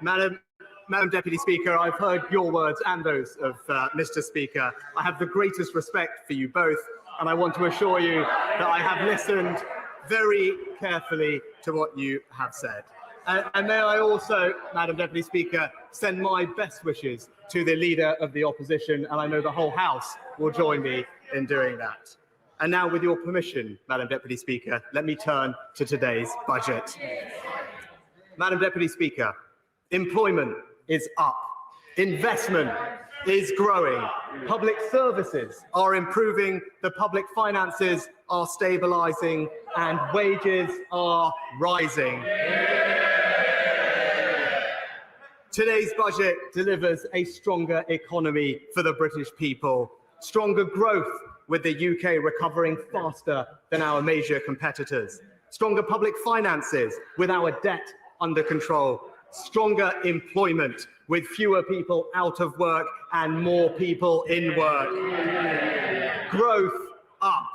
Madam Deputy Speaker, I've heard your words and those of Mr. Speaker. I have the greatest respect for you both, and I want to assure you that I have listened very carefully to what you have said. And may I also, Madam Deputy Speaker, send my best wishes to the Leader of the Opposition, and I know the whole House will join me in doing that. And now, with your permission, Madam Deputy Speaker, let me turn to today's budget. Madam Deputy Speaker, employment is up, investment is growing, public services are improving, the public finances are stabilising, and wages are rising. Today's budget delivers a stronger economy for the British people, stronger growth with the UK recovering faster than our major competitors, stronger public finances with our debt under control, stronger employment with fewer people out of work and more people in work. Growth up,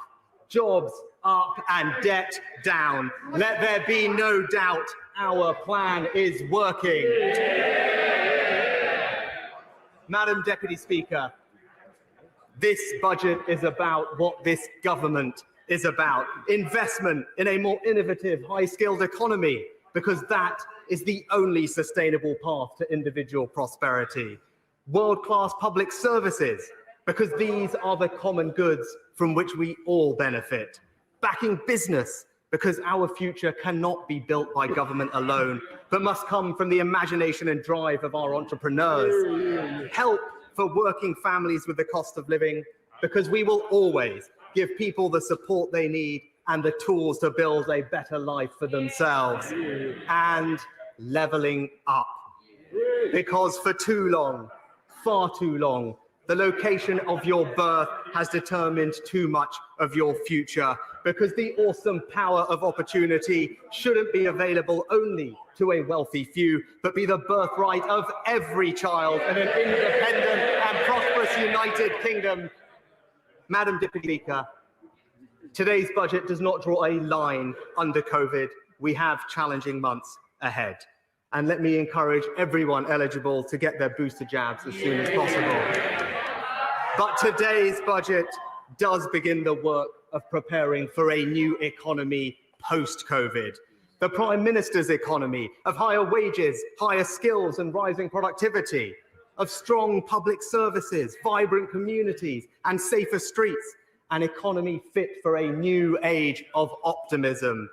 jobs up and debt down. Let there be no doubt our plan is working. Madam Deputy Speaker, this budget is about what this government is about. Investment in a more innovative, high-skilled economy, because that is the only sustainable path to individual prosperity. World-class public services, because these are the common goods from which we all benefit. Backing business, because our future cannot be built by government alone, but must come from the imagination and drive of our entrepreneurs. Help for working families with the cost of living, because we will always give people the support they need and the tools to build a better life for themselves. And levelling up, because for too long, far too long, the location of your birth has determined too much of your future, because the awesome power of opportunity shouldn't be available only to a wealthy few, but be the birthright of every child in an independent and prosperous United Kingdom. Madam Deputy Speaker, today's budget does not draw a line under COVID. We have challenging months ahead. And let me encourage everyone eligible to get their booster jabs as soon as possible. But today's budget does begin the work of preparing for a new economy post-COVID. The Prime Minister's economy of higher wages, higher skills and rising productivity, of strong public services, vibrant communities and safer streets, an economy fit for a new age of optimism,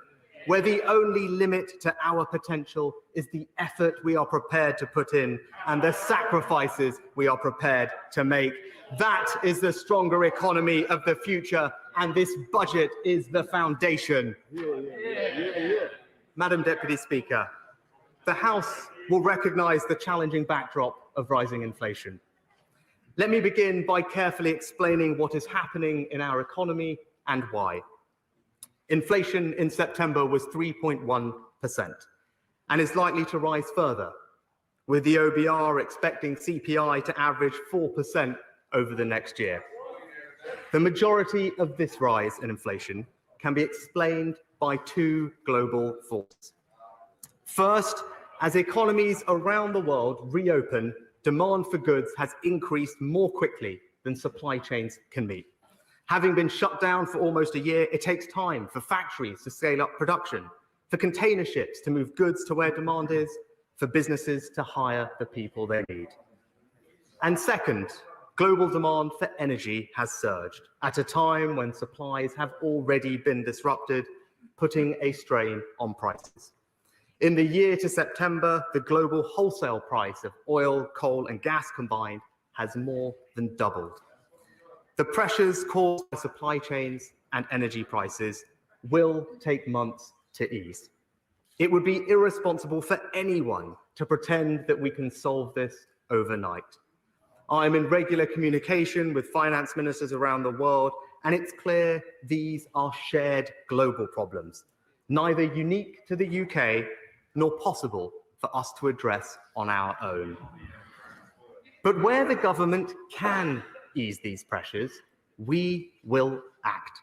where the only limit to our potential is the effort we are prepared to put in and the sacrifices we are prepared to make. That is the stronger economy of the future, and this budget is the foundation. Madam Deputy Speaker, the House will recognise the challenging backdrop of rising inflation. Let me begin by carefully explaining what is happening in our economy and why. Inflation in September was 3.1% and is likely to rise further, with the OBR expecting CPI to average 4% over the next year. The majority of this rise in inflation can be explained by two global forces. First, as economies around the world reopen, demand for goods has increased more quickly than supply chains can meet. Having been shut down for almost a year, it takes time for factories to scale up production, for container ships to move goods to where demand is, for businesses to hire the people they need. And second, global demand for energy has surged at a time when supplies have already been disrupted, putting a strain on prices. In the year to September, the global wholesale price of oil, coal and gas combined has more than doubled. The pressures caused by supply chains and energy prices will take months to ease. It would be irresponsible for anyone to pretend that we can solve this overnight. I am in regular communication with finance ministers around the world, and it's clear these are shared global problems, neither unique to the UK nor possible for us to address on our own. But where the government can ease these pressures, we will act.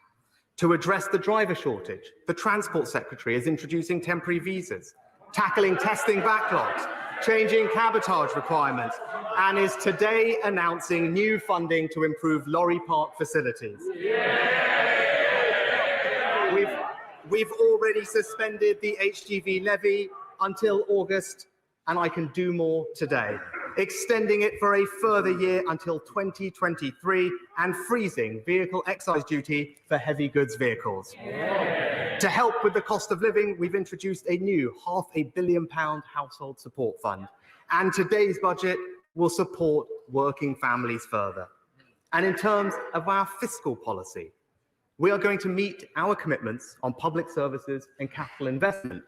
To address the driver shortage, the Transport Secretary is introducing temporary visas, tackling testing backlogs, changing cabotage requirements, and is today announcing new funding to improve lorry park facilities. We've already suspended the HGV levy until August, and I can do more today, extending it for a further year until 2023 and freezing vehicle excise duty for heavy goods vehicles. To help with the cost of living, we've introduced a new £500 million household support fund, and today's budget will support working families further. And in terms of our fiscal policy, we are going to meet our commitments on public services and capital investment,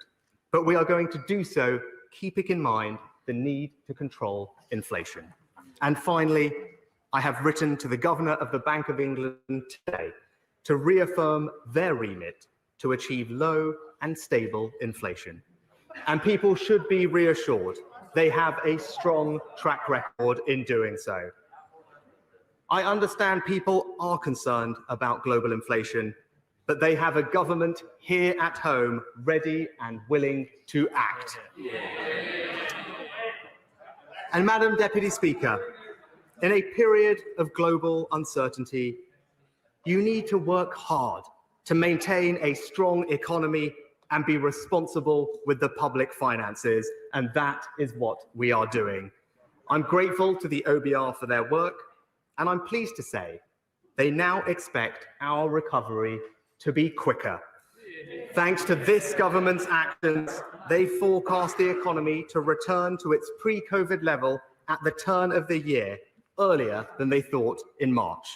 but we are going to do so keeping in mind the need to control inflation. And finally, I have written to the Governor of the Bank of England today to reaffirm their remit to achieve low and stable inflation. And people should be reassured they have a strong track record in doing so. I understand people are concerned about global inflation, but they have a government here at home ready and willing to act. And Madam Deputy Speaker, in a period of global uncertainty, you need to work hard to maintain a strong economy and be responsible with the public finances, and that is what we are doing. I'm grateful to the OBR for their work, and I'm pleased to say they now expect our recovery to be quicker. Thanks to this government's actions, they forecast the economy to return to its pre-COVID level at the turn of the year, earlier than they thought in March.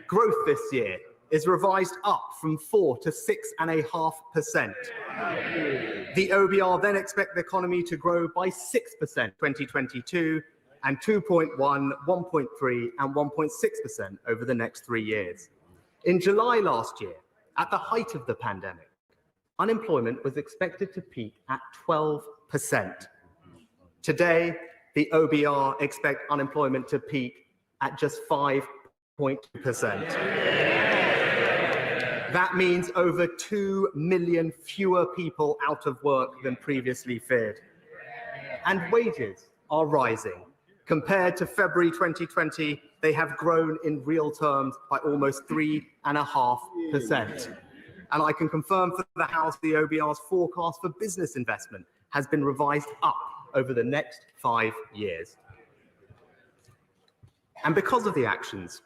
Growth this year is revised up from 4 to 6.5%. The OBR then expect the economy to grow by 6% 2022 and 2.1, 1.3 and 1.6% over the next 3 years. In July last year, at the height of the pandemic, unemployment was expected to peak at 12%. Today, the OBR expect unemployment to peak at just 5.2%. That means over 2 million fewer people out of work than previously feared. And wages are rising. Compared to February 2020, they have grown in real terms by almost 3.5%. And I can confirm for the House, the OBR's forecast for business investment has been revised up over the next 5 years. And because of the actions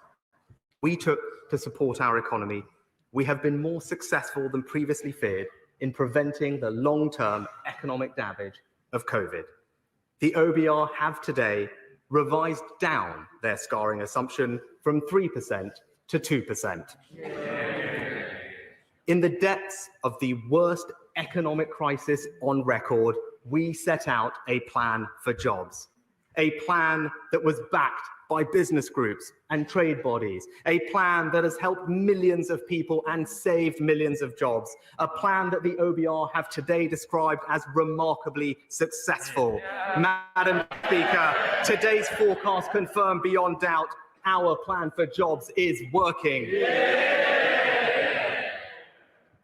we took to support our economy, we have been more successful than previously feared in preventing the long-term economic damage of COVID. The OBR have today revised down their scarring assumption from 3% to 2%. In the depths of the worst economic crisis on record, we set out a plan for jobs, a plan that was backed by business groups and trade bodies, a plan that has helped millions of people and saved millions of jobs, a plan that the OBR have today described as remarkably successful. Madam Speaker, today's forecast confirm beyond doubt our plan for jobs is working.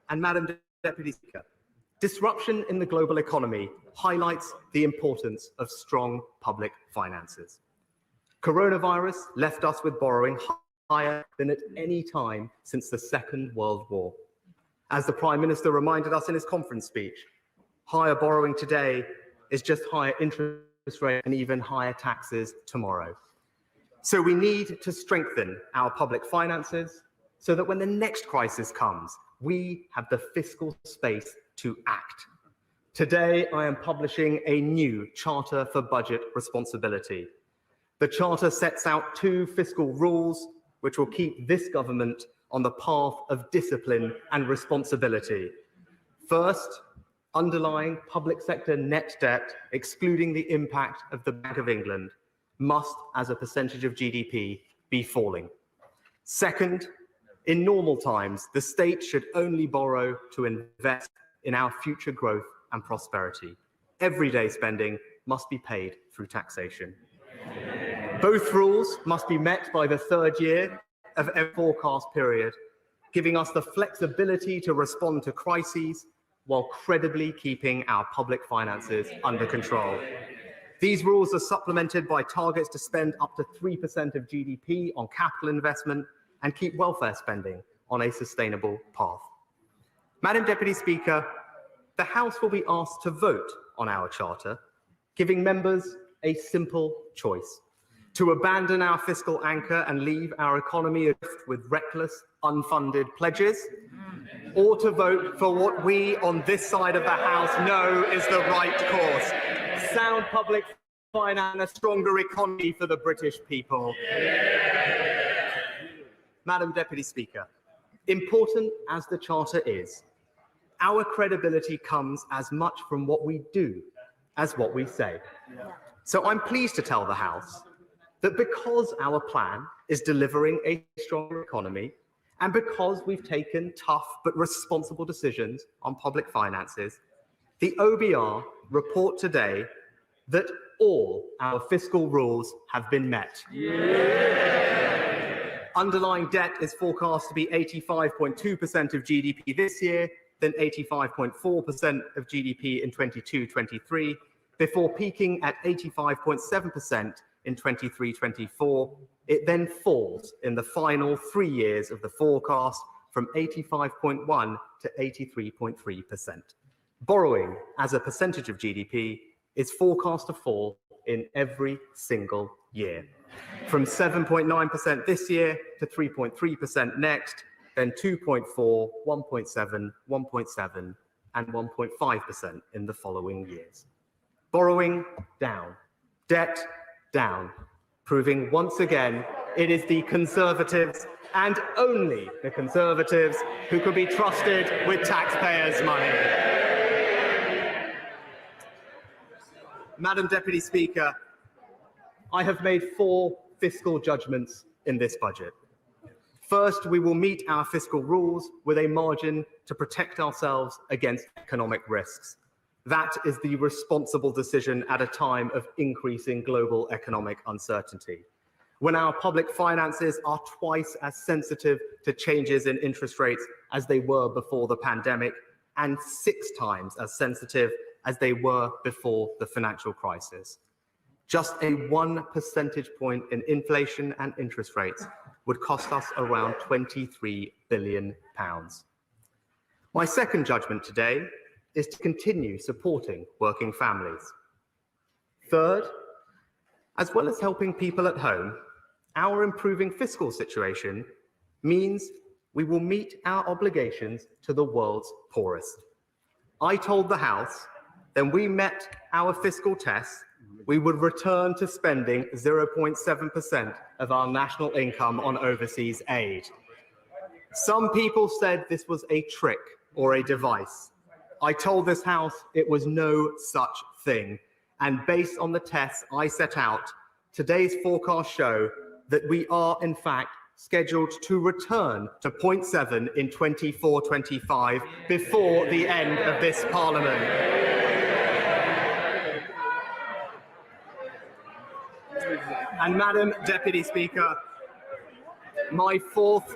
And Madam Deputy Speaker, disruption in the global economy highlights the importance of strong public finances. Coronavirus left us with borrowing higher than at any time since the Second World War. As the Prime Minister reminded us in his conference speech, higher borrowing today is just higher interest rates and even higher taxes tomorrow. So we need to strengthen our public finances so that when the next crisis comes, we have the fiscal space to act. Today, I am publishing a new Charter for Budget Responsibility. The Charter sets out 2 fiscal rules which will keep this government on the path of discipline and responsibility. First, underlying public sector net debt, excluding the impact of the Bank of England, must, as a percentage of GDP, be falling. Second, in normal times, the state should only borrow to invest in our future growth and prosperity. Everyday spending must be paid through taxation. Both rules must be met by the 3rd year of every forecast period, giving us the flexibility to respond to crises while credibly keeping our public finances under control. These rules are supplemented by targets to spend up to 3% of GDP on capital investment and keep welfare spending on a sustainable path. Madam Deputy Speaker, the House will be asked to vote on our Charter, giving members a simple choice: to abandon our fiscal anchor and leave our economy adrift with reckless, unfunded pledges, or to vote for what we on this side of the House know is the right course: sound public finance and a stronger economy for the British people. Madam Deputy Speaker, important as the Charter is, our credibility comes as much from what we do as what we say. So I'm pleased to tell the House that because our plan is delivering a stronger economy, and because we've taken tough but responsible decisions on public finances, the OBR report today that all our fiscal rules have been met. Underlying debt is forecast to be 85.2% of GDP this year, then 85.4% of GDP in 22-23, before peaking at 85.7% in 23-24. It then falls in the final 3 years of the forecast from 85.1 to 83.3%. Borrowing as a percentage of GDP is forecast to fall in every single year, from 7.9% this year to 3.3% next, then 2.4, 1.7, 1.7, and 1.5% in the following years. Borrowing down, debt down, proving once again it is the Conservatives and only the Conservatives who could be trusted with taxpayers' money. Madam Deputy Speaker, I have made 4 fiscal judgments in this budget. First, we will meet our fiscal rules with a margin to protect ourselves against economic risks. That is the responsible decision at a time of increasing global economic uncertainty, when our public finances are twice as sensitive to changes in interest rates as they were before the pandemic, and 6 times as sensitive as they were before the financial crisis. Just a 1 percentage point in inflation and interest rates would cost us around £23 billion. My second judgment today is to continue supporting working families. Third, as well as helping people at home, our improving fiscal situation means we will meet our obligations to the world's poorest. I told the House that when we met our fiscal tests, we would return to spending 0.7% of our national income on overseas aid. Some people said this was a trick or a device. I told this House it was no such thing. And based on the tests I set out, today's forecasts show that we are, in fact, scheduled to return to 0.7 in 24-25 before the end of this Parliament. And Madam Deputy Speaker, my fourth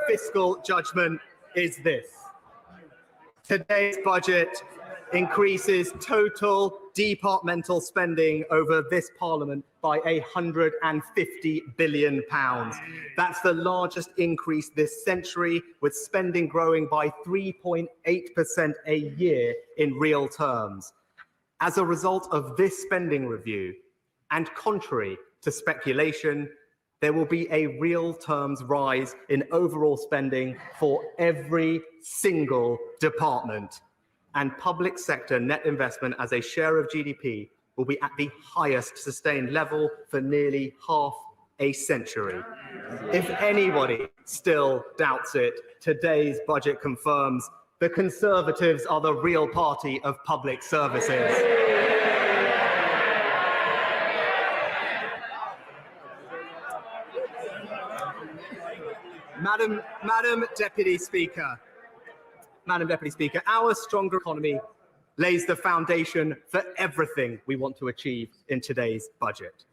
fiscal judgment is this. Today's budget increases total departmental spending over this Parliament by £150 billion. That's the largest increase this century, with spending growing by 3.8% a year in real terms. As a result of this spending review, and contrary to speculation, there will be a real terms rise in overall spending for every single department. And public sector net investment as a share of GDP will be at the highest sustained level for nearly half a century. If anybody still doubts it, today's budget confirms the Conservatives are the real party of public services. Madam Deputy Speaker, our stronger economy lays the foundation for everything we want to achieve in today's budget: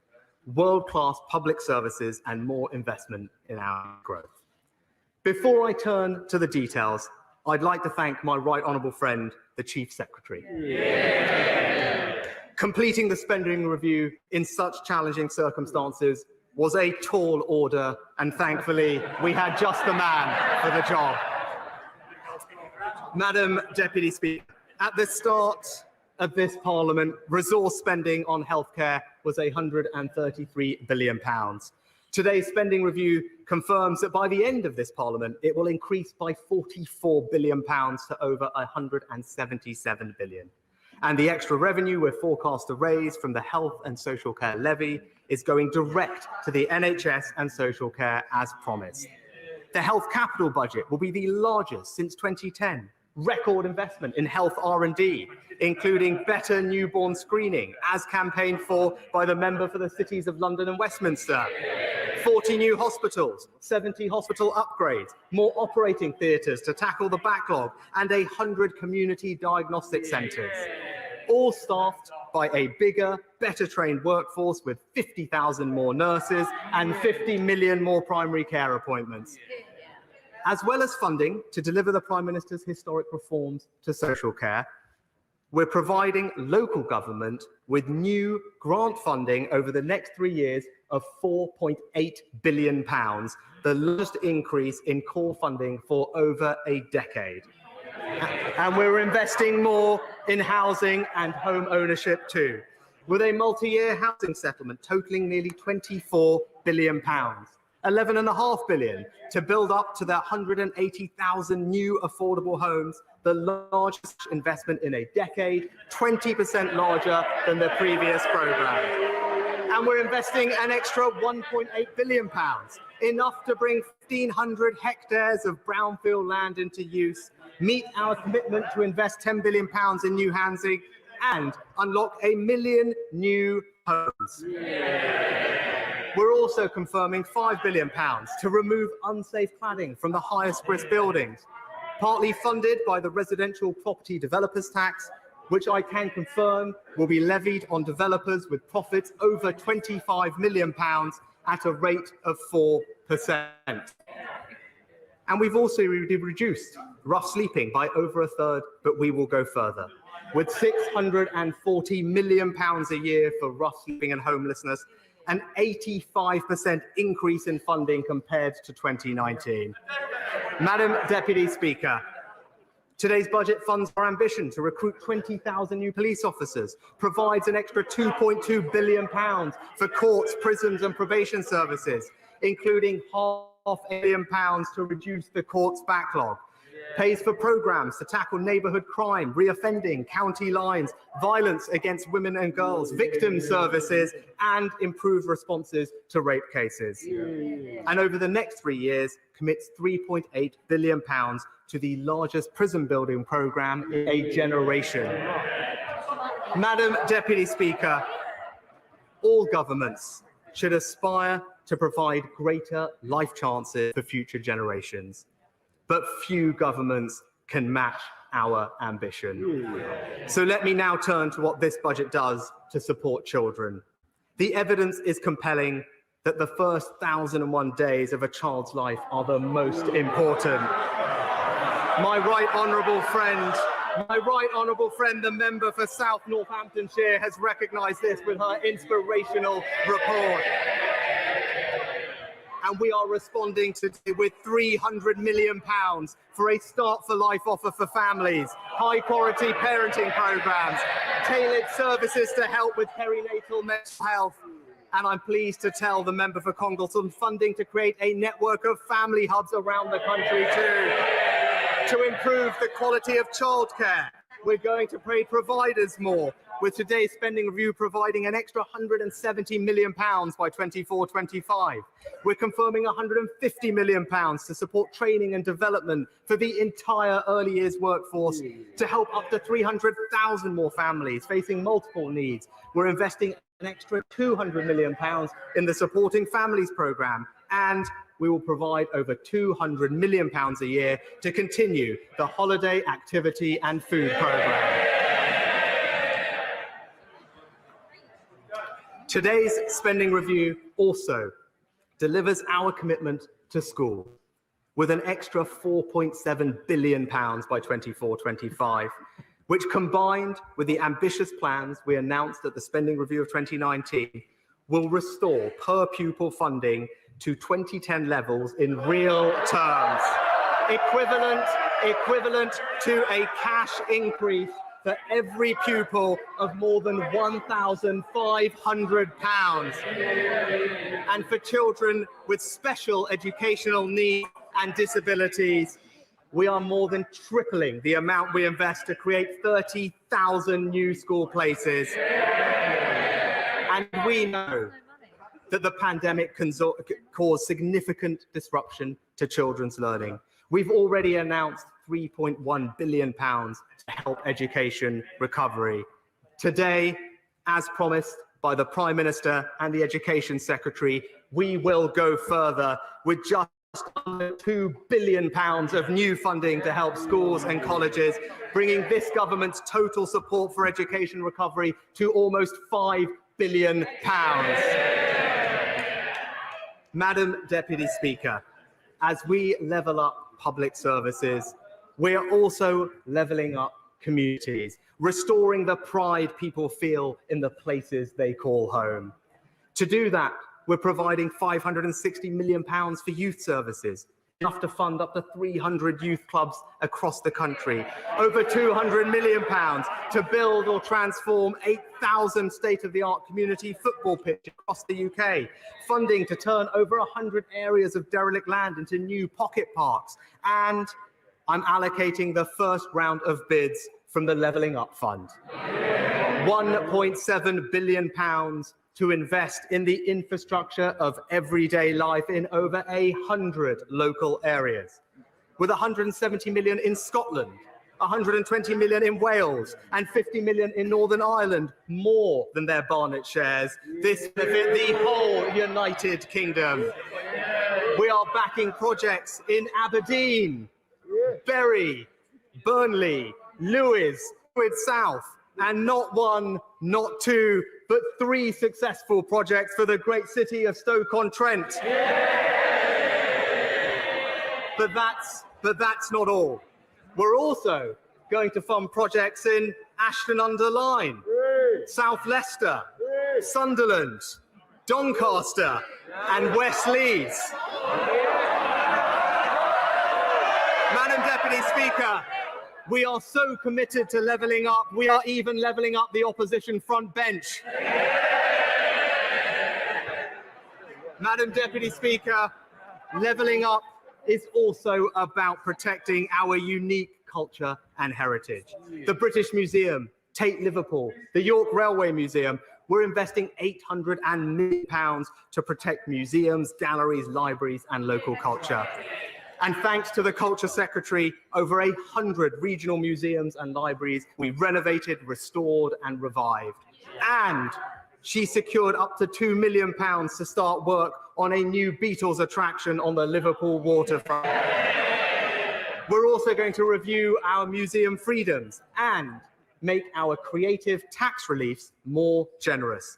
world-class public services and more investment in our growth. Before I turn to the details, I'd like to thank my right honourable friend, the Chief Secretary. Completing the spending review in such challenging circumstances was a tall order, and thankfully we had just the man for the job. Madam Deputy Speaker, at the start of this Parliament, resource spending on healthcare was £133 billion. Today's spending review confirms that by the end of this Parliament, it will increase by £44 billion to over £177 billion. And the extra revenue we're forecast to raise from the health and social care levy is going direct to the NHS and social care as promised. The health capital budget will be the largest since 2010. Record investment in health R&D, including better newborn screening, as campaigned for by the member for the cities of London and Westminster. 40 new hospitals, 70 hospital upgrades, more operating theatres to tackle the backlog, and 100 community diagnostic centres. All staffed by a bigger, better trained workforce with 50,000 more nurses and 50 million more primary care appointments. As well as funding to deliver the Prime Minister's historic reforms to social care, we're providing local government with new grant funding over the next 3 years of £4.8 billion, the largest increase in core funding for over a decade. And we're investing more in housing and home ownership too, with a multi-year housing settlement totalling nearly £24 billion. £11.5 billion to build up to the 180,000 new affordable homes, the largest investment in a decade, 20% larger than the previous programme. And we're investing an extra £1.8 billion, enough to bring 1,500 hectares of brownfield land into use, meet our commitment to invest £10 billion in new housing, and unlock 1 million new homes. We're also confirming £5 billion to remove unsafe cladding from the highest risk buildings, partly funded by the Residential Property Developers Tax, which I can confirm will be levied on developers with profits over £25 million at a rate of 4%. And we've also reduced rough sleeping by over a third, but we will go further, with £640 million a year for rough sleeping and homelessness, an 85% increase in funding compared to 2019. Madam Deputy Speaker, today's budget funds our ambition to recruit 20,000 new police officers, provides an extra £2.2 billion for courts, prisons and probation services, including £500 million to reduce the courts' backlog, pays for programmes to tackle neighbourhood crime, reoffending, county lines, violence against women and girls, victim services, and improved responses to rape cases. And over the next 3 years, commits £3.8 billion to the largest prison building programme in a generation. Madam Deputy Speaker, all governments should aspire to provide greater life chances for future generations. But few governments can match our ambition. So let me now turn to what this budget does to support children. The evidence is compelling that the first 1,001 days of a child's life are the most important. My right honourable friend, the member for South Northamptonshire, has recognised this with her inspirational report. And we are responding today with £300 million for a Start for Life offer for families, high-quality parenting programmes, tailored services to help with perinatal mental health. And I'm pleased to tell the member for Congleton funding to create a network of family hubs around the country too, to improve the quality of childcare. We're going to pay providers more, with today's spending review providing an extra £170 million by 24-25. We're confirming £150 million to support training and development for the entire early years workforce to help up to 300,000 more families facing multiple needs. We're investing an extra £200 million in the Supporting Families programme, and we will provide over £200 million a year to continue the holiday activity and food programme. Today's spending review also delivers our commitment to school, with an extra £4.7 billion by 24-25, which combined with the ambitious plans we announced at the spending review of 2019, will restore per pupil funding to 2010 levels in real terms, equivalent to a cash increase for every pupil of more than £1,500. And for children with special educational needs and disabilities, we are more than tripling the amount we invest to create 30,000 new school places. And we know that the pandemic caused significant disruption to children's learning. We've already announced £3.1 billion to help education recovery. Today, as promised by the Prime Minister and the Education Secretary, we will go further with just under £2 billion of new funding to help schools and colleges, bringing this government's total support for education recovery to almost £5 billion. Madam Deputy Speaker, as we level up public services, we are also levelling up communities, restoring the pride people feel in the places they call home. To do that, we're providing £560 million for youth services, enough to fund up to 300 youth clubs across the country, over £200 million to build or transform 8,000 state-of-the-art community football pitches across the UK, funding to turn over 100 areas of derelict land into new pocket parks, and I'm allocating the first round of bids from the Levelling Up Fund. £1.7 billion to invest in the infrastructure of everyday life in over 100 local areas, with £170 million in Scotland, £120 million in Wales, and £50 million in Northern Ireland, more than their Barnet shares. This benefit the whole United Kingdom. We are backing projects in Aberdeen, Bury, Burnley, Lewes, South, and not one, not two, but 3 successful projects for the great city of Stoke-on-Trent. But that's not all. We're also going to fund projects in Ashton-under-Lyne, South Leicester, Sunderland, Doncaster, and West Leeds. Madam Deputy Speaker, we are so committed to levelling up, we are even levelling up the opposition front bench. Madam Deputy Speaker, levelling up is also about protecting our unique culture and heritage. The British Museum, Tate Liverpool, the York Railway Museum, we're investing £800 million to protect museums, galleries, libraries, and local culture. And thanks to the Culture Secretary, over 100 regional museums and libraries we renovated, restored, and revived. And she secured up to £2 million to start work on a new Beatles attraction on the Liverpool waterfront. We're also going to review our museum freedoms and make our creative tax reliefs more generous.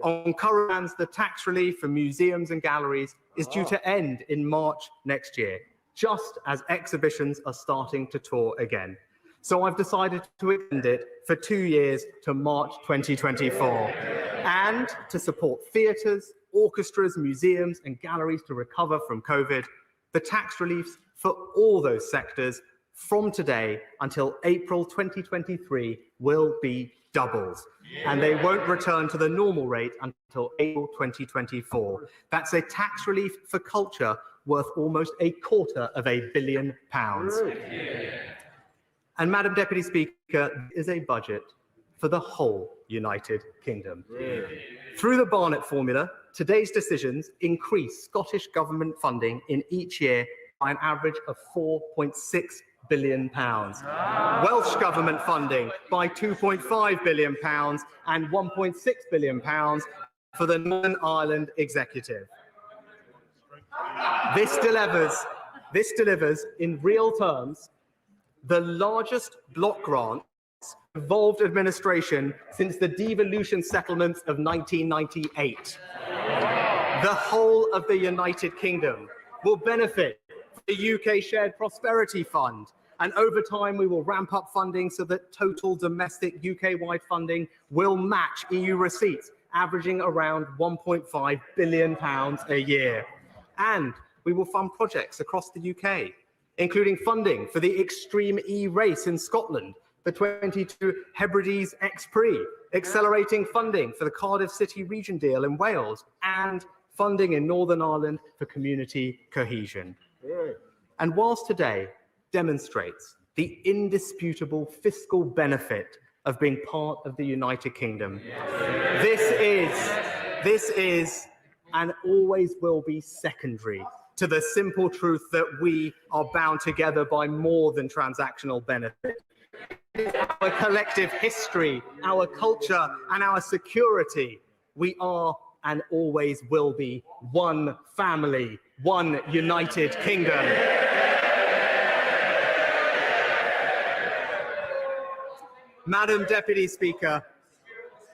On current plans, the tax relief for museums and galleries is due to end in March next year, just as exhibitions are starting to tour again. So I've decided to extend it for 2 years to March 2024, and to support theatres, orchestras, museums and galleries to recover from COVID, the tax reliefs for all those sectors from today until April 2023 will be doubled, and they won't return to the normal rate until April 2024. That's a tax relief for culture worth almost £250 million. And Madam Deputy Speaker, is a budget for the whole United Kingdom. Through the Barnett formula, today's decisions increase Scottish Government funding in each year by an average of £4.6 billion. Welsh Government funding by £2.5 billion and £1.6 billion for the Northern Ireland Executive. This delivers, in real terms, the largest block grant involved administration since the devolution settlements of 1998. The whole of the United Kingdom will benefit the UK Shared Prosperity Fund, and over time we will ramp up funding so that total domestic UK-wide funding will match EU receipts, averaging around £1.5 billion a year. And we will fund projects across the UK, including funding for the Extreme E race in Scotland, the 22 Hebrides X-Prix, accelerating funding for the Cardiff City Region deal in Wales, and funding in Northern Ireland for community cohesion. And whilst today demonstrates the indisputable fiscal benefit of being part of the United Kingdom, this is and always will be secondary to the simple truth that we are bound together by more than transactional benefit. Our collective history, our culture, and our security. We are and always will be one family, one United Kingdom. Madam Deputy Speaker,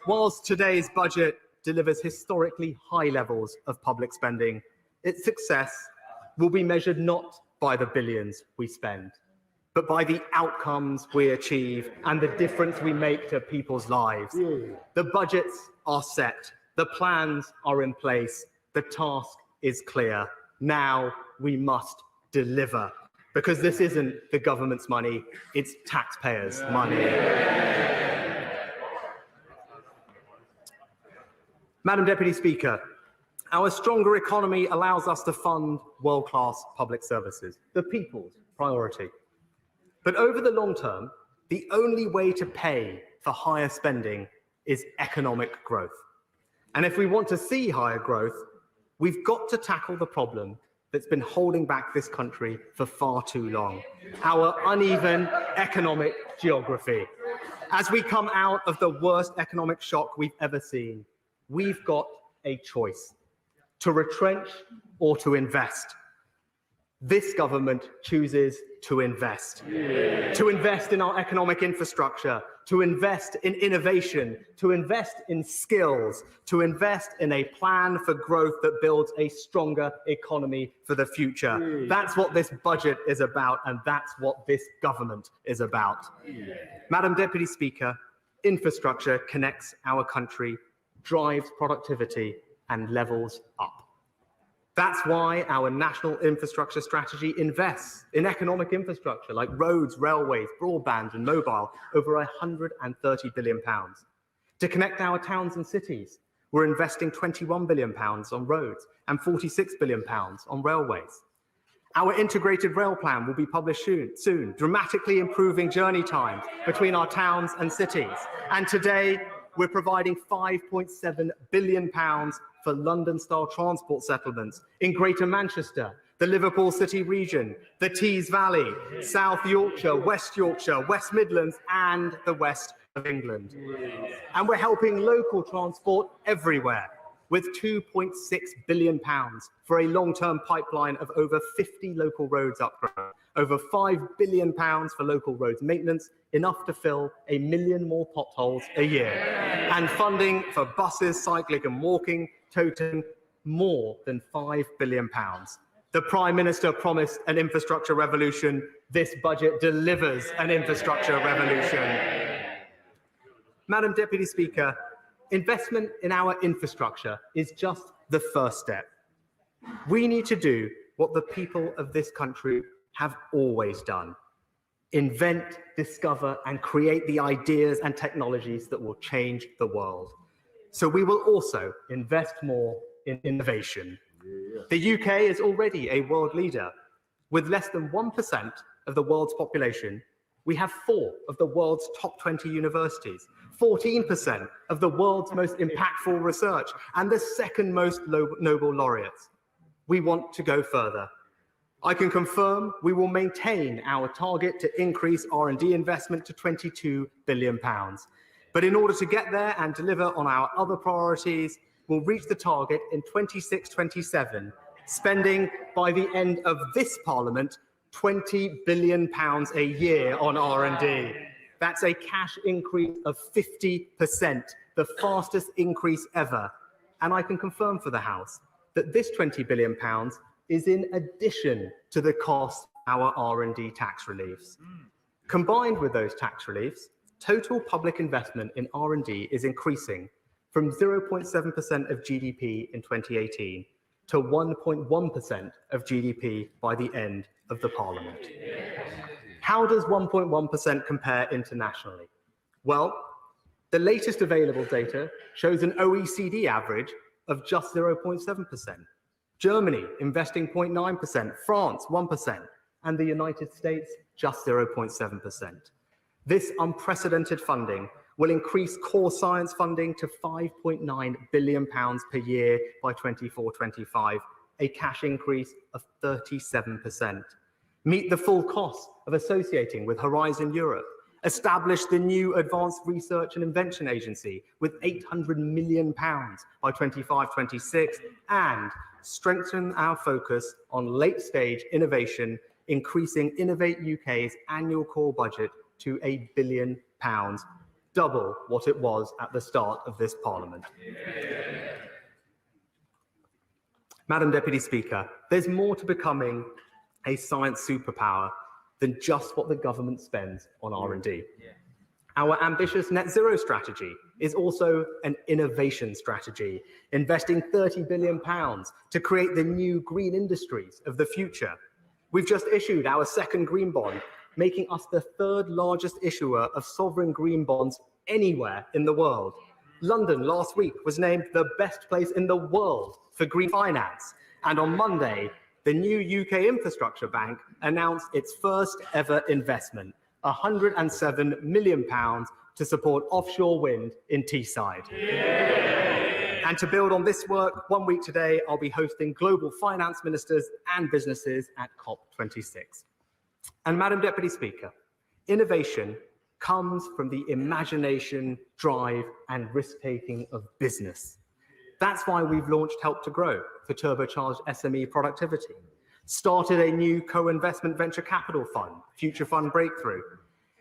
whilst today's budget delivers historically high levels of public spending, its success will be measured not by the billions we spend, but by the outcomes we achieve and the difference we make to people's lives. The budgets are set, the plans are in place, the task is clear. Now we must deliver, because this isn't the government's money, it's taxpayers' money. Madam Deputy Speaker, our stronger economy allows us to fund world-class public services, the people's priority. But over the long term, the only way to pay for higher spending is economic growth. And if we want to see higher growth, we've got to tackle the problem that's been holding back this country for far too long, our uneven economic geography. As we come out of the worst economic shock we've ever seen, we've got a choice: to retrench or to invest. This government chooses to invest in our economic infrastructure, to invest in innovation, to invest in skills, to invest in a plan for growth that builds a stronger economy for the future. That's what this budget is about, and that's what this government is about. Madam Deputy Speaker, infrastructure connects our country, drives productivity, and levels up. That's why our national infrastructure strategy invests in economic infrastructure like roads, railways, broadband and mobile, over £130 billion. To connect our towns and cities, we're investing £21 billion on roads and £46 billion on railways. Our integrated rail plan will be published soon, dramatically improving journey times between our towns and cities. And today, we're providing £5.7 billion for London-style transport settlements in Greater Manchester, the Liverpool City region, the Tees Valley, South Yorkshire, West Midlands, and the West of England. And we're helping local transport everywhere, with £2.6 billion for a long-term pipeline of over 50 local roads upgrade, over £5 billion for local roads maintenance, enough to fill 1 million more potholes a year, and funding for buses, cycling and walking, totaling more than £5 billion. The Prime Minister promised an infrastructure revolution. This budget delivers an infrastructure revolution. Madam Deputy Speaker, investment in our infrastructure is just the first step. We need to do what the people of this country have always done: invent, discover, and create the ideas and technologies that will change the world. So we will also invest more in innovation. The UK is already a world leader. With less than 1% of the world's population, we have 4 of the world's top 20 universities, 14% of the world's most impactful research, and the second most Nobel laureates. We want to go further. I can confirm we will maintain our target to increase R&D investment to £22 billion. But in order to get there and deliver on our other priorities, we'll reach the target in 26-27, spending by the end of this Parliament £20 billion a year on R&D. That's a cash increase of 50%, the fastest increase ever. And I can confirm for the House that this £20 billion is in addition to the cost of our R&D tax reliefs. Combined with those tax reliefs, total public investment in R&D is increasing from 0.7% of GDP in 2018 to 1.1% of GDP by the end of the Parliament. How does 1.1% compare internationally? Well, the latest available data shows an OECD average of just 0.7%. Germany investing 0.9%, France 1%, and the United States just 0.7%. This unprecedented funding will increase core science funding to £5.9 billion per year by 24-25, a cash increase of 37%. Meet the full cost of associating with Horizon Europe, establish the new Advanced Research and Invention Agency with £800 million by 25-26, and strengthen our focus on late-stage innovation, increasing Innovate UK's annual core budget to £1 billion, double what it was at the start of this Parliament. Madam Deputy Speaker, there's more to becoming a science superpower than just what the government spends on R&D. Our ambitious net zero strategy is also an innovation strategy, investing £30 billion to create the new green industries of the future. We've just issued our second green bond, making us the third largest issuer of sovereign green bonds anywhere in the world. London last week was named the best place in the world for green finance. And on Monday, the new UK Infrastructure Bank announced its first ever investment, £107 million to support offshore wind in Teesside. And to build on this work, 1 week today, I'll be hosting global finance ministers and businesses at COP26. And Madam Deputy Speaker, innovation comes from the imagination, drive, and risk-taking of business. That's why we've launched Help to Grow for turbocharged SME productivity, started a new co-investment venture capital fund, Future Fund Breakthrough.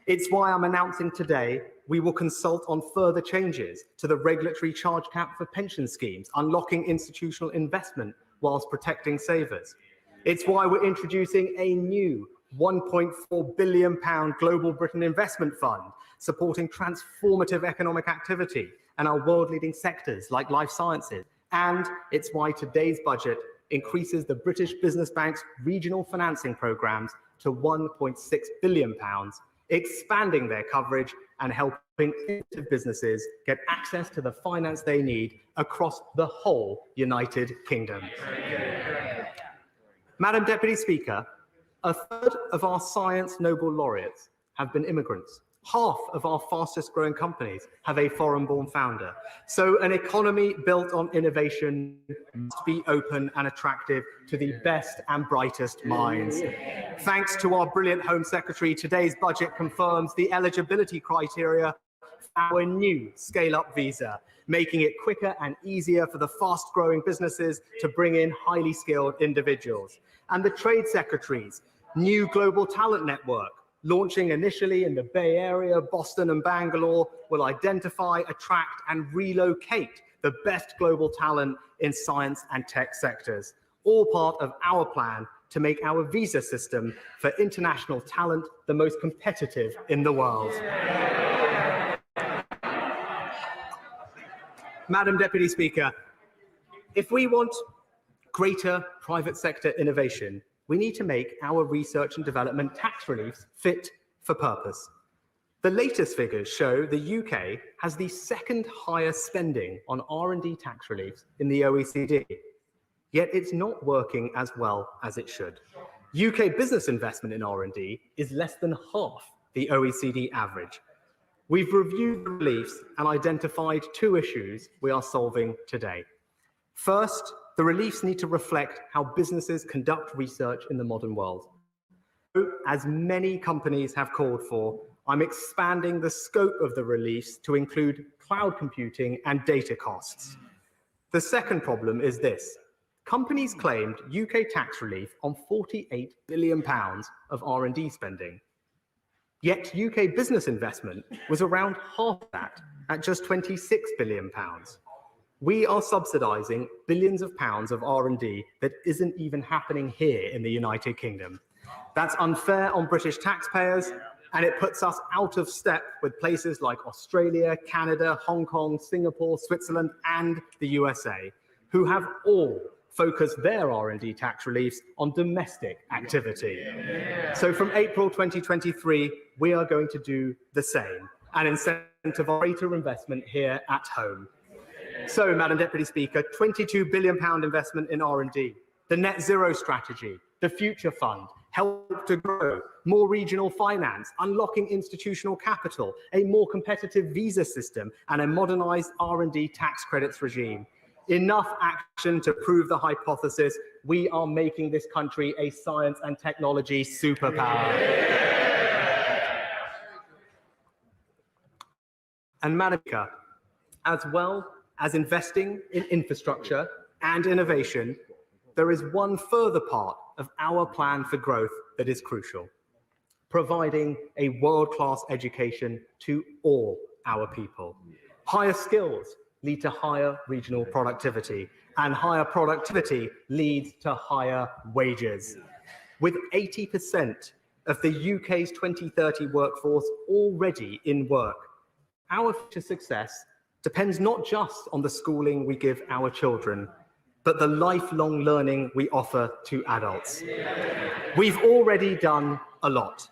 It's why I'm announcing today we will consult on further changes to the regulatory charge cap for pension schemes, unlocking institutional investment whilst protecting savers. It's why we're introducing a new £1.4 billion Global Britain Investment Fund, supporting transformative economic activity and our world-leading sectors like life sciences. And it's why today's budget increases the British Business Bank's regional financing programmes to £1.6 billion, expanding their coverage and helping innovative businesses get access to the finance they need across the whole United Kingdom. Madam Deputy Speaker, a third of our Science Nobel laureates have been immigrants. Half of our fastest growing companies have a foreign-born founder. So an economy built on innovation must be open and attractive to the best and brightest minds. Thanks to our brilliant Home Secretary, today's budget confirms the eligibility criteria for our new scale-up visa, making it quicker and easier for the fast-growing businesses to bring in highly skilled individuals. And the Trade Secretary's new Global Talent Network, launching initially in the Bay Area, Boston and Bangalore, will identify, attract and relocate the best global talent in science and tech sectors, all part of our plan to make our visa system for international talent the most competitive in the world. Madam Deputy Speaker, if we want greater private sector innovation, we need to make our research and development tax reliefs fit for purpose. The latest figures show the UK has the second highest spending on R&D tax reliefs in the OECD, yet it's not working as well as it should. UK business investment in R&D is less than half the OECD average. We've reviewed the reliefs and identified two issues we are solving today. First, the reliefs need to reflect how businesses conduct research in the modern world. As many companies have called for, I'm expanding the scope of the reliefs to include cloud computing and data costs. The second problem is this. Companies claimed UK tax relief on £48 billion of R&D spending. Yet UK business investment was around half that, at just £26 billion. We are subsidising billions of pounds of R&D that isn't even happening here in the United Kingdom. That's unfair on British taxpayers, and it puts us out of step with places like Australia, Canada, Hong Kong, Singapore, Switzerland, and the USA, who have all focused their R&D tax reliefs on domestic activity. So from April 2023, we are going to do the same and incentivise greater investment here at home. So, Madam Deputy Speaker, £22 billion investment in R&D, the net zero strategy, the future fund, help to grow, more regional finance, unlocking institutional capital, a more competitive visa system, and a modernised R&D tax credits regime. Enough action to prove the hypothesis we are making this country a science and technology superpower. And Madam Speaker, as well as investing in infrastructure and innovation, there is one further part of our plan for growth that is crucial: providing a world-class education to all our people. Higher skills lead to higher regional productivity, and higher productivity leads to higher wages. With 80% of the UK's 2030 workforce already in work, our future success depends not just on the schooling we give our children, but the lifelong learning we offer to adults. We've already done a lot.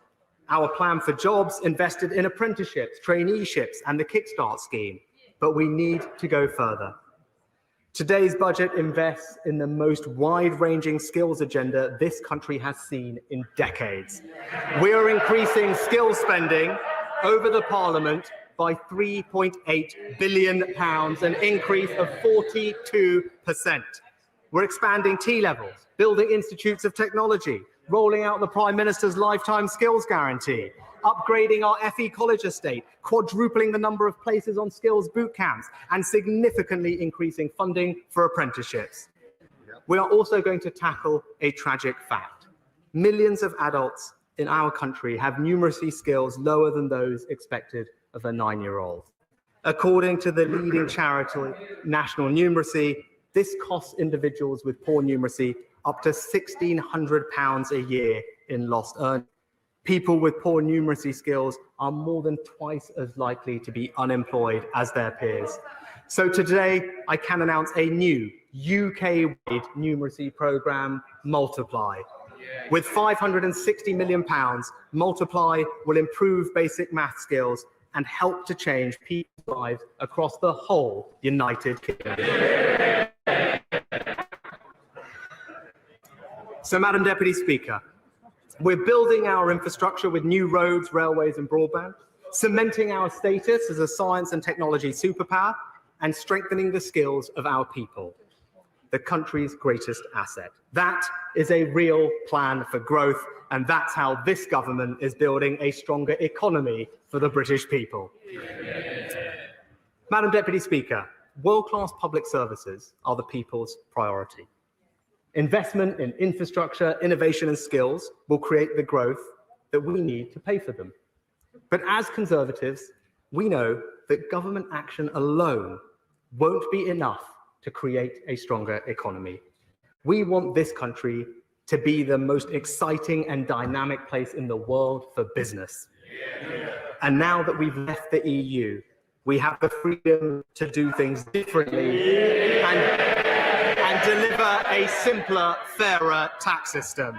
Our plan for jobs invested in apprenticeships, traineeships, and the Kickstart scheme, but we need to go further. Today's budget invests in the most wide-ranging skills agenda this country has seen in decades. We are increasing skills spending over the Parliament by £3.8 billion, an increase of 42%. We're expanding T-levels, building institutes of technology, rolling out the Prime Minister's Lifetime Skills Guarantee, upgrading our FE College estate, quadrupling the number of places on skills boot camps, and significantly increasing funding for apprenticeships. We are also going to tackle a tragic fact. Millions of adults in our country have numeracy skills lower than those expected of a 9-year-old. According to the leading charity, National Numeracy, this costs individuals with poor numeracy up to £1,600 a year in lost earnings. People with poor numeracy skills are more than twice as likely to be unemployed as their peers. So today, I can announce a new UK-wide numeracy programme, Multiply. With £560 million, Multiply will improve basic math skills and help to change people's lives across the whole United Kingdom. So, Madam Deputy Speaker, we're building our infrastructure with new roads, railways, and broadband, cementing our status as a science and technology superpower, and strengthening the skills of our people, the country's greatest asset. That is a real plan for growth, and that's how this government is building a stronger economy for the British people. Madam Deputy Speaker, world-class public services are the people's priority. Investment in infrastructure, innovation, and skills will create the growth that we need to pay for them. But as Conservatives, we know that government action alone won't be enough to create a stronger economy. We want this country to be the most exciting and dynamic place in the world for business. And now that we've left the EU, we have the freedom to do things differently and deliver a simpler, fairer tax system.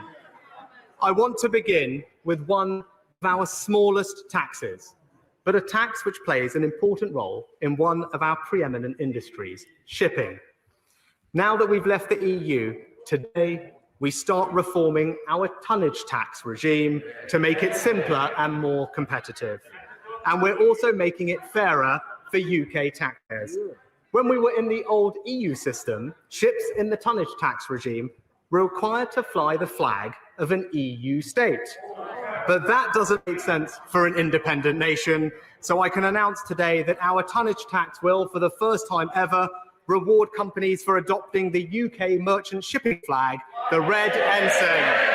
I want to begin with one of our smallest taxes, but a tax which plays an important role in one of our preeminent industries, shipping. Now that we've left the EU, today we start reforming our tonnage tax regime to make it simpler and more competitive. And we're also making it fairer for UK taxpayers. When we were in the old EU system, ships in the tonnage tax regime were required to fly the flag of an EU state. But that doesn't make sense for an independent nation, so I can announce today that our tonnage tax will, for the first time ever, reward companies for adopting the UK merchant shipping flag, the red ensign.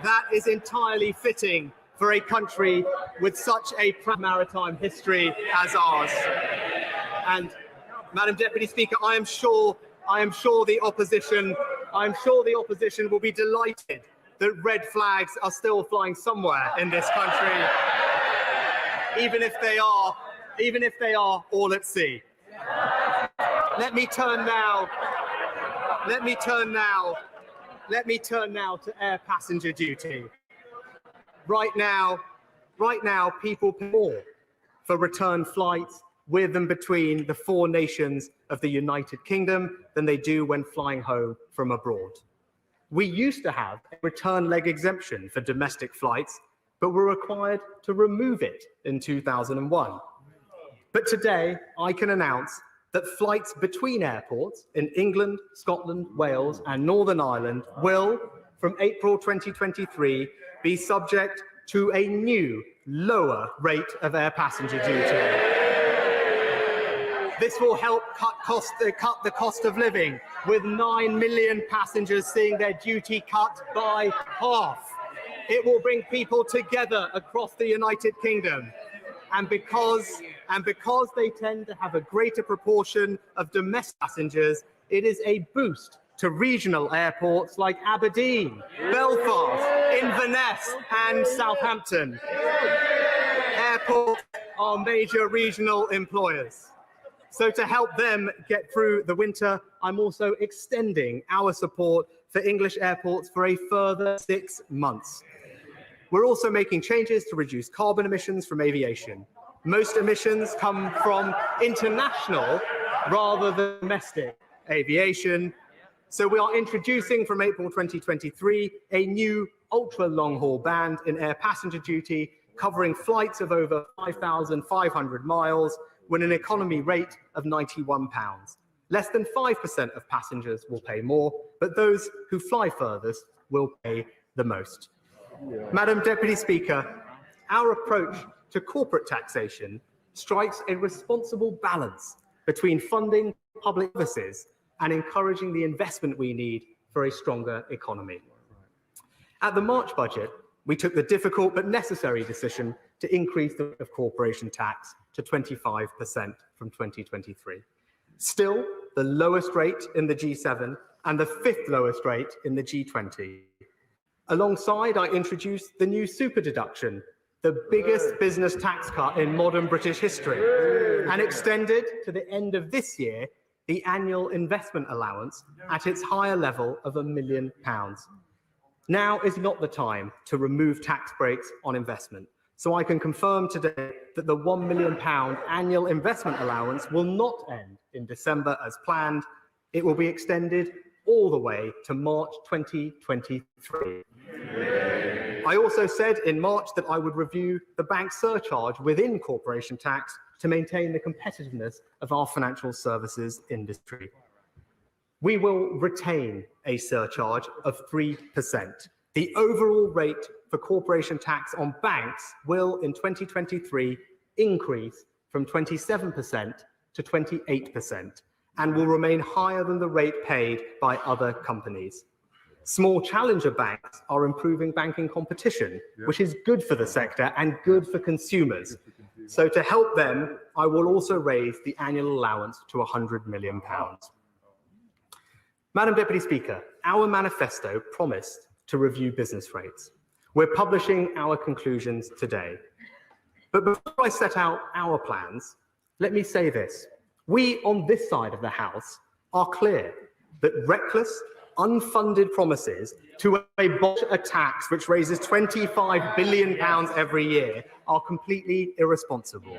That is entirely fitting for a country with such a proud maritime history as ours. And Madam Deputy Speaker, I am sure the opposition will be delighted that red flags are still flying somewhere in this country, even if they are all at sea. Let me turn now to air passenger duty. Right now, people pay more for return flights with and between the 4 nations of the United Kingdom than they do when flying home from abroad. We used to have a return leg exemption for domestic flights, but were required to remove it in 2001. But today, I can announce that flights between airports in England, Scotland, Wales, and Northern Ireland will, from April 2023, be subject to a new, lower rate of air passenger duty. This will help cut the cost of living, with 9 million passengers seeing their duty cut by half. It will bring people together across the United Kingdom. And because they tend to have a greater proportion of domestic passengers, it is a boost to regional airports like Aberdeen, Belfast, Inverness, and Southampton. Airports are major regional employers. So to help them get through the winter, I'm also extending our support for English airports for a further 6 months. We're also making changes to reduce carbon emissions from aviation. Most emissions come from international rather than domestic aviation. So we are introducing from April 2023 a new ultra-long-haul band in air passenger duty covering flights of over 5,500 miles with an economy rate of £91. Less than 5% of passengers will pay more, but those who fly furthest will pay the most. Madam Deputy Speaker, our approach to corporate taxation strikes a responsible balance between funding public services and encouraging the investment we need for a stronger economy. At the March budget, we took the difficult but necessary decision to increase the rate of corporation tax to 25% from 2023. Still, the lowest rate in the G7 and the 5th lowest rate in the G20. Alongside, I introduced the new super deduction, the biggest business tax cut in modern British history, and extended to the end of this year the annual investment allowance at its higher level of £1 million. Now is not the time to remove tax breaks on investment. So I can confirm today that the £1 million annual investment allowance will not end in December as planned. It will be extended all the way to March 2023. I also said in March that I would review the bank surcharge within corporation tax to maintain the competitiveness of our financial services industry. We will retain a surcharge of 3%. The overall rate for corporation tax on banks will, in 2023, increase from 27% to 28% and will remain higher than the rate paid by other companies. Small challenger banks are improving banking competition, which is good for the sector and good for consumers. So to help them, I will also raise the annual allowance to £100 million. Madam Deputy Speaker, our manifesto promised to review business rates. We're publishing our conclusions today. But before I set out our plans, let me say this. We on this side of the House are clear that reckless, unfunded promises to abolish a tax which raises £25 billion every year are completely irresponsible.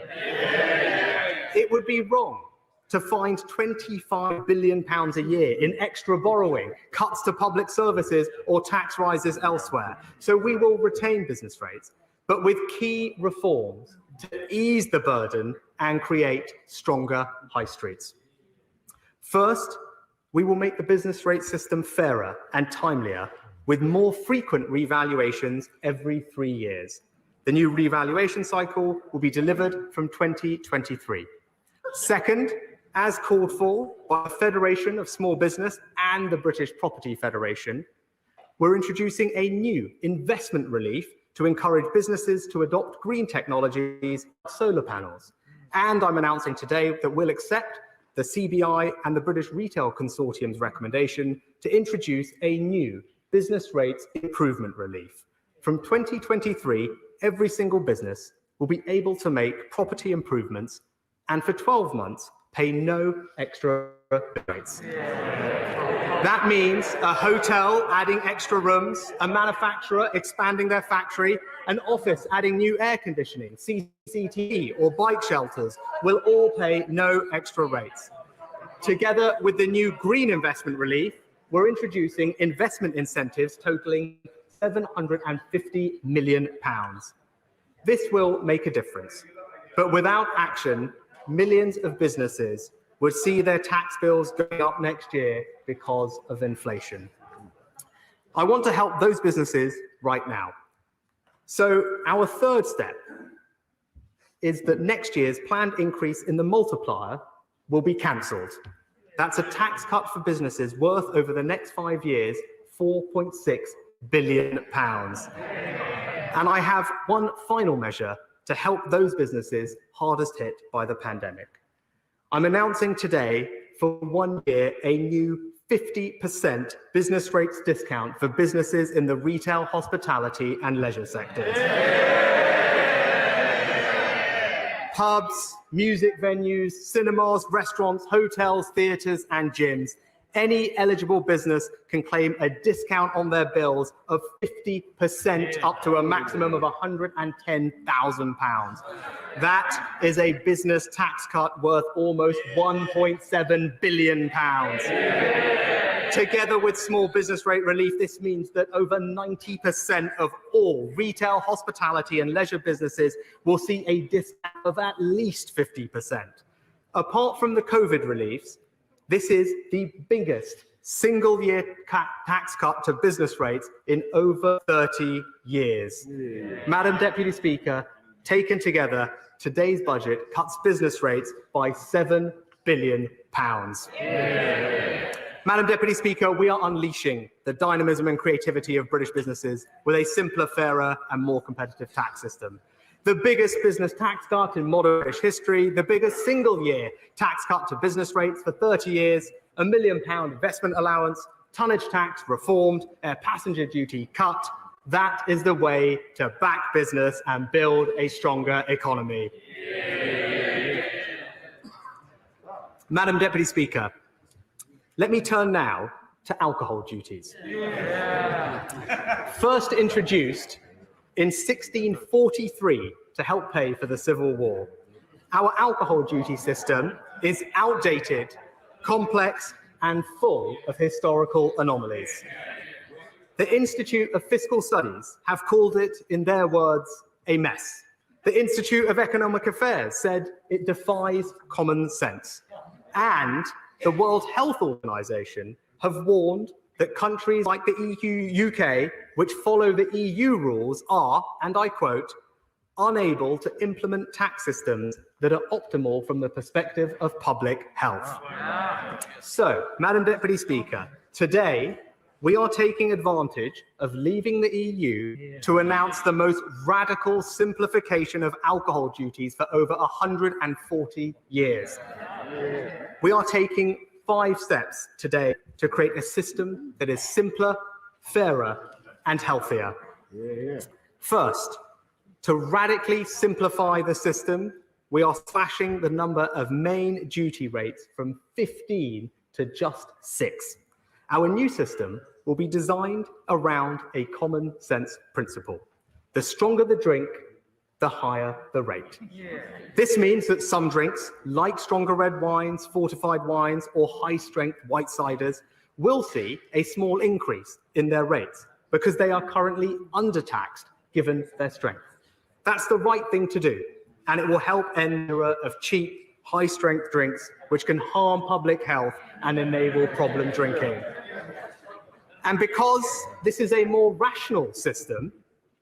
It would be wrong to find £25 billion a year in extra borrowing, cuts to public services, or tax rises elsewhere. So we will retain business rates, but with key reforms to ease the burden and create stronger high streets. First, we will make the business rate system fairer and timelier, with more frequent revaluations every 3 years. The new revaluation cycle will be delivered from 2023. Second, as called for by the Federation of Small Business and the British Property Federation, we're introducing a new investment relief to encourage businesses to adopt green technologies like solar panels. And I'm announcing today that we'll accept the CBI and the British Retail Consortium's recommendation to introduce a new business rates improvement relief. From 2023, every single business will be able to make property improvements and for 12 months pay no extra rates. That means a hotel adding extra rooms, a manufacturer expanding their factory, an office adding new air conditioning, CCTV or bike shelters will all pay no extra rates. Together with the new green investment relief, we're introducing investment incentives totaling £750 million. This will make a difference, but without action, millions of businesses would see their tax bills going up next year because of inflation. I want to help those businesses right now. So our third step is that next year's planned increase in the multiplier will be cancelled. That's a tax cut for businesses worth over the next 5 years, £4.6 billion. And I have one final measure to help those businesses hardest hit by the pandemic. I'm announcing today for 1 year a new 50% business rates discount for businesses in the retail, hospitality and leisure sectors. Pubs, music venues, cinemas, restaurants, hotels, theatres and gyms. Any eligible business can claim a discount on their bills of 50% up to a maximum of £110,000. That is a business tax cut worth almost £1.7 billion. Together with small business rate relief, this means that over 90% of all retail, hospitality and leisure businesses will see a discount of at least 50%. Apart from the COVID reliefs, this is the biggest single-year tax cut to business rates in over 30 years. Madam Deputy Speaker, taken together, today's budget cuts business rates by £7 billion. Madam Deputy Speaker, we are unleashing the dynamism and creativity of British businesses with a simpler, fairer and more competitive tax system. The biggest business tax cut in modern British history, the biggest single-year tax cut to business rates for 30 years, £1 million investment allowance, tonnage tax reformed, air passenger duty cut. That is the way to back business and build a stronger economy. Madam Deputy Speaker, let me turn now to alcohol duties. First introduced in 1643 to help pay for the Civil War, our alcohol duty system is outdated, complex, and full of historical anomalies. The Institute of Fiscal Studies have called it, in their words, a mess. The Institute of Economic Affairs said it defies common sense. And the World Health Organization have warned that countries like the UK, which follow the EU rules, are, and I quote, unable to implement tax systems that are optimal from the perspective of public health. So, Madam Deputy Speaker, today we are taking advantage of leaving the EU to announce the most radical simplification of alcohol duties for over 140 years. We are taking 5 steps today to create a system that is simpler, fairer, and healthier. First, to radically simplify the system, we are slashing the number of main duty rates from 15 to just 6. Our new system will be designed around a common sense principle. The stronger the drink, the higher the rate. This means that some drinks, like stronger red wines, fortified wines, or high-strength white ciders, will see a small increase in their rates because they are currently undertaxed given their strength. That's the right thing to do, and it will help end the era of cheap, high-strength drinks which can harm public health and enable problem drinking. And because this is a more rational system,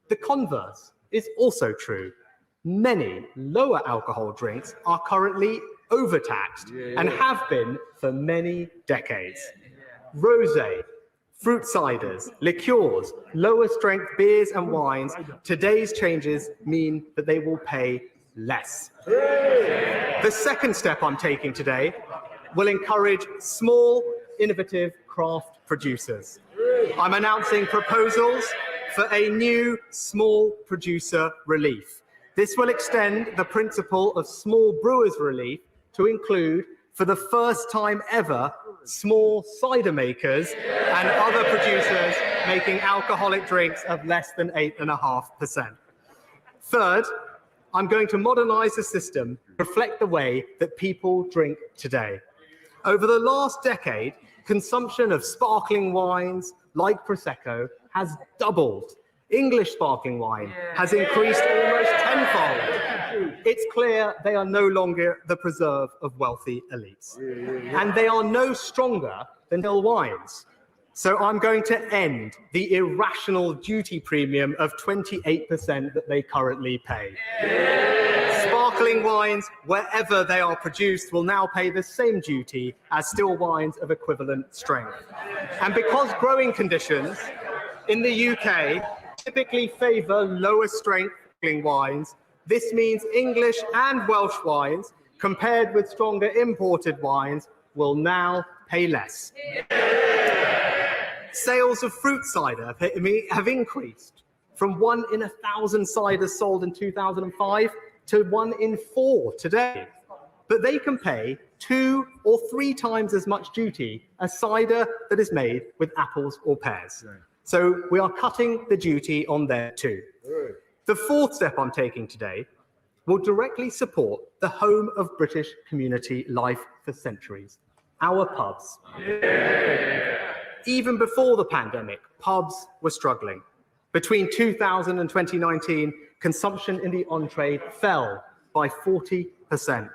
the converse is also true. Many lower alcohol drinks are currently overtaxed and have been for many decades. Rosé, fruit ciders, liqueurs, lower strength beers and wines, today's changes mean that they will pay less. The second step I'm taking today will encourage small, innovative craft producers. I'm announcing proposals for a new small producer relief. This will extend the principle of small brewers relief to include, for the first time ever, small cider makers and other producers making alcoholic drinks of less than 8.5%. Third, I'm going to modernise the system to reflect the way that people drink today. Over the last decade, consumption of sparkling wines like Prosecco has doubled. English sparkling wine has increased almost tenfold. It's clear they are no longer the preserve of wealthy elites. And they are no stronger than hill wines. So I'm going to end the irrational duty premium of 28% that they currently pay. Sparkling wines, wherever they are produced, will now pay the same duty as still wines of equivalent strength. And because growing conditions in the UK typically favour lower strength wines, this means English and Welsh wines, compared with stronger imported wines, will now pay less. Sales of fruit cider have increased from 1 in 1,000 ciders sold in 2005 to 1 in 4 today. But they can pay 2 or 3 times as much duty as cider that is made with apples or pears. So we are cutting the duty on there too. The fourth step I'm taking today will directly support the home of British community life for centuries, our pubs. Even before the pandemic, pubs were struggling. Between 2000 and 2019, consumption in the on-trade fell by 40%.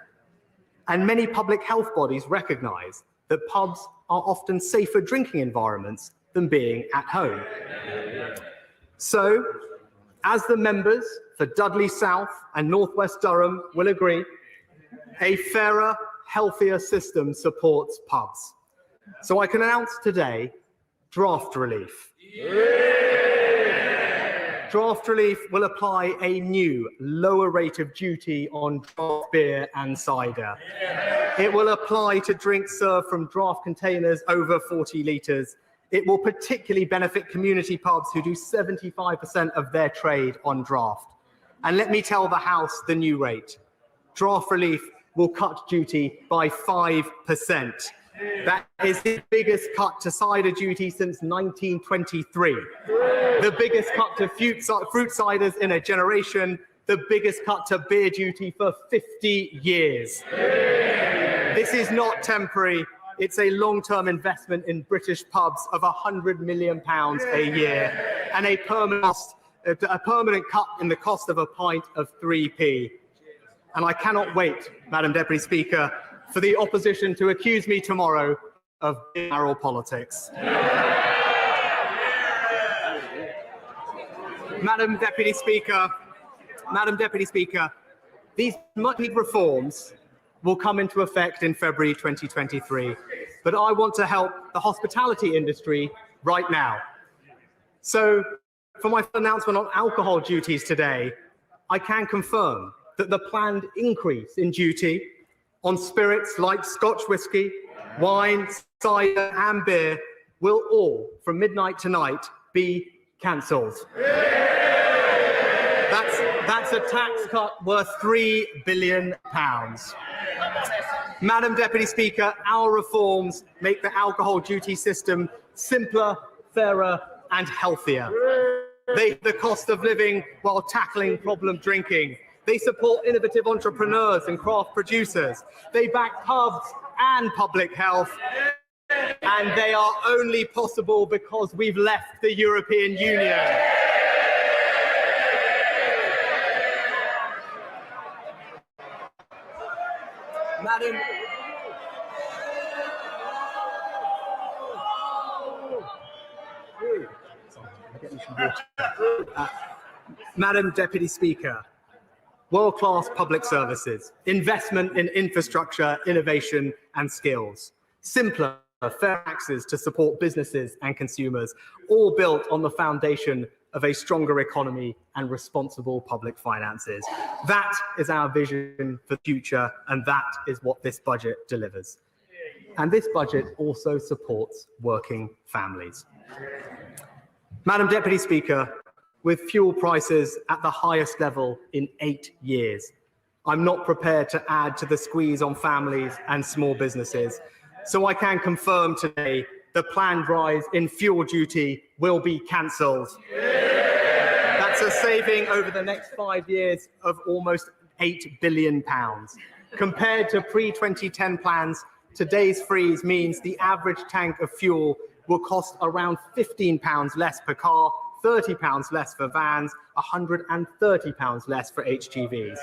And many public health bodies recognise that pubs are often safer drinking environments than being at home. So, as the members for Dudley South and North West Durham will agree, a fairer, healthier system supports pubs. So I can announce today draft relief. Draft relief will apply a new lower rate of duty on draft beer and cider. It will apply to drinks served from draft containers over 40 litres. It will particularly benefit community pubs who do 75% of their trade on draft. And let me tell the House the new rate. Draft relief will cut duty by 5%. That is the biggest cut to cider duty since 1923. The biggest cut to fruit ciders in a generation. The biggest cut to beer duty for 50 years. This is not temporary. It's a long-term investment in British pubs of £100 million a year and a permanent cut in the cost of a pint of 3p. And I cannot wait, Madam Deputy Speaker, for the opposition to accuse me tomorrow of barrel politics. Madam Deputy Speaker, these much-needed reforms will come into effect in February 2023, but I want to help the hospitality industry right now. So, for my announcement on alcohol duties today, I can confirm that the planned increase in duty on spirits like Scotch whisky, wine, cider and beer will all, from midnight tonight, be cancelled. That's a tax cut worth £3 billion. Madam Deputy Speaker, our reforms make the alcohol duty system simpler, fairer and healthier. They the cost of living while tackling problem drinking. They support innovative entrepreneurs and craft producers. They back pubs and public health. And they are only possible because we've left the European Union. Madam Deputy Speaker, world-class public services, investment in infrastructure, innovation and skills, simpler fair taxes to support businesses and consumers, all built on the foundation of a stronger economy and responsible public finances. That is our vision for the future, and that is what this budget delivers. And this budget also supports working families. Madam Deputy Speaker, with fuel prices at the highest level in 8 years, I'm not prepared to add to the squeeze on families and small businesses. So I can confirm today the planned rise in fuel duty will be cancelled. That's a saving over the next 5 years of almost £8 billion. Compared to pre-2010 plans, today's freeze means the average tank of fuel will cost around £15 less per car, £30 less for vans, £130 less for HGVs.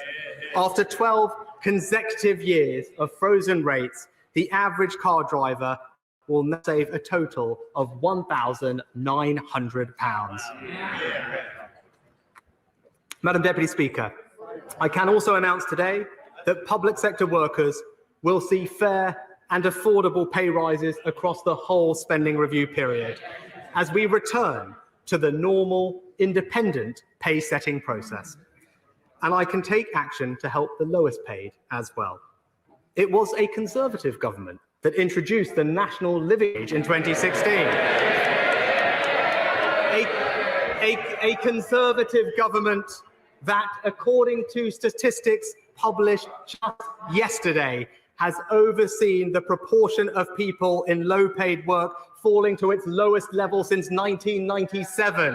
After 12 consecutive years of frozen rates, the average car driver will now save a total of £1,900. Madam Deputy Speaker, I can also announce today that public sector workers will see fair and affordable pay rises across the whole spending review period as we return to the normal, independent pay setting process. And I can take action to help the lowest paid as well. It was a Conservative government that introduced the national living wage in 2016. A Conservative government that, according to statistics published just yesterday, has overseen the proportion of people in low-paid work falling to its lowest level since 1997.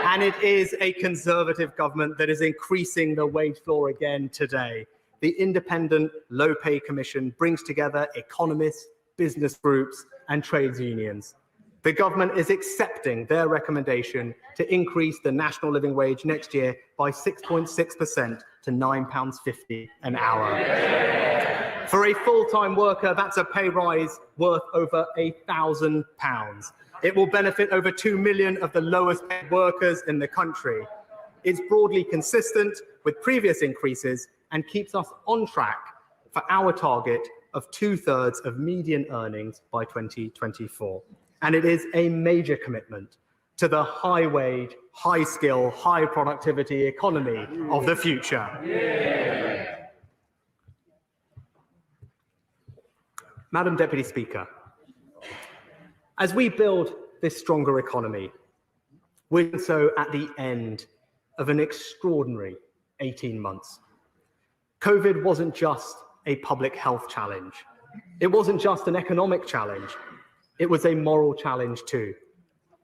And it is a Conservative government that is increasing the wage floor again today. The Independent Low Pay Commission brings together economists, business groups, and trades unions. The government is accepting their recommendation to increase the national living wage next year by 6.6% to £9.50 an hour. For a full-time worker, that's a pay rise worth over £1,000. It will benefit over 2 million of the lowest paid workers in the country. It's broadly consistent with previous increases and keeps us on track for our target of 2/3 of median earnings by 2024. And it is a major commitment to the high-wage, high-skill, high-productivity economy of the future. Madam Deputy Speaker, as we build this stronger economy, we're doing so at the end of an extraordinary 18 months. COVID wasn't just a public health challenge. It wasn't just an economic challenge. It was a moral challenge too.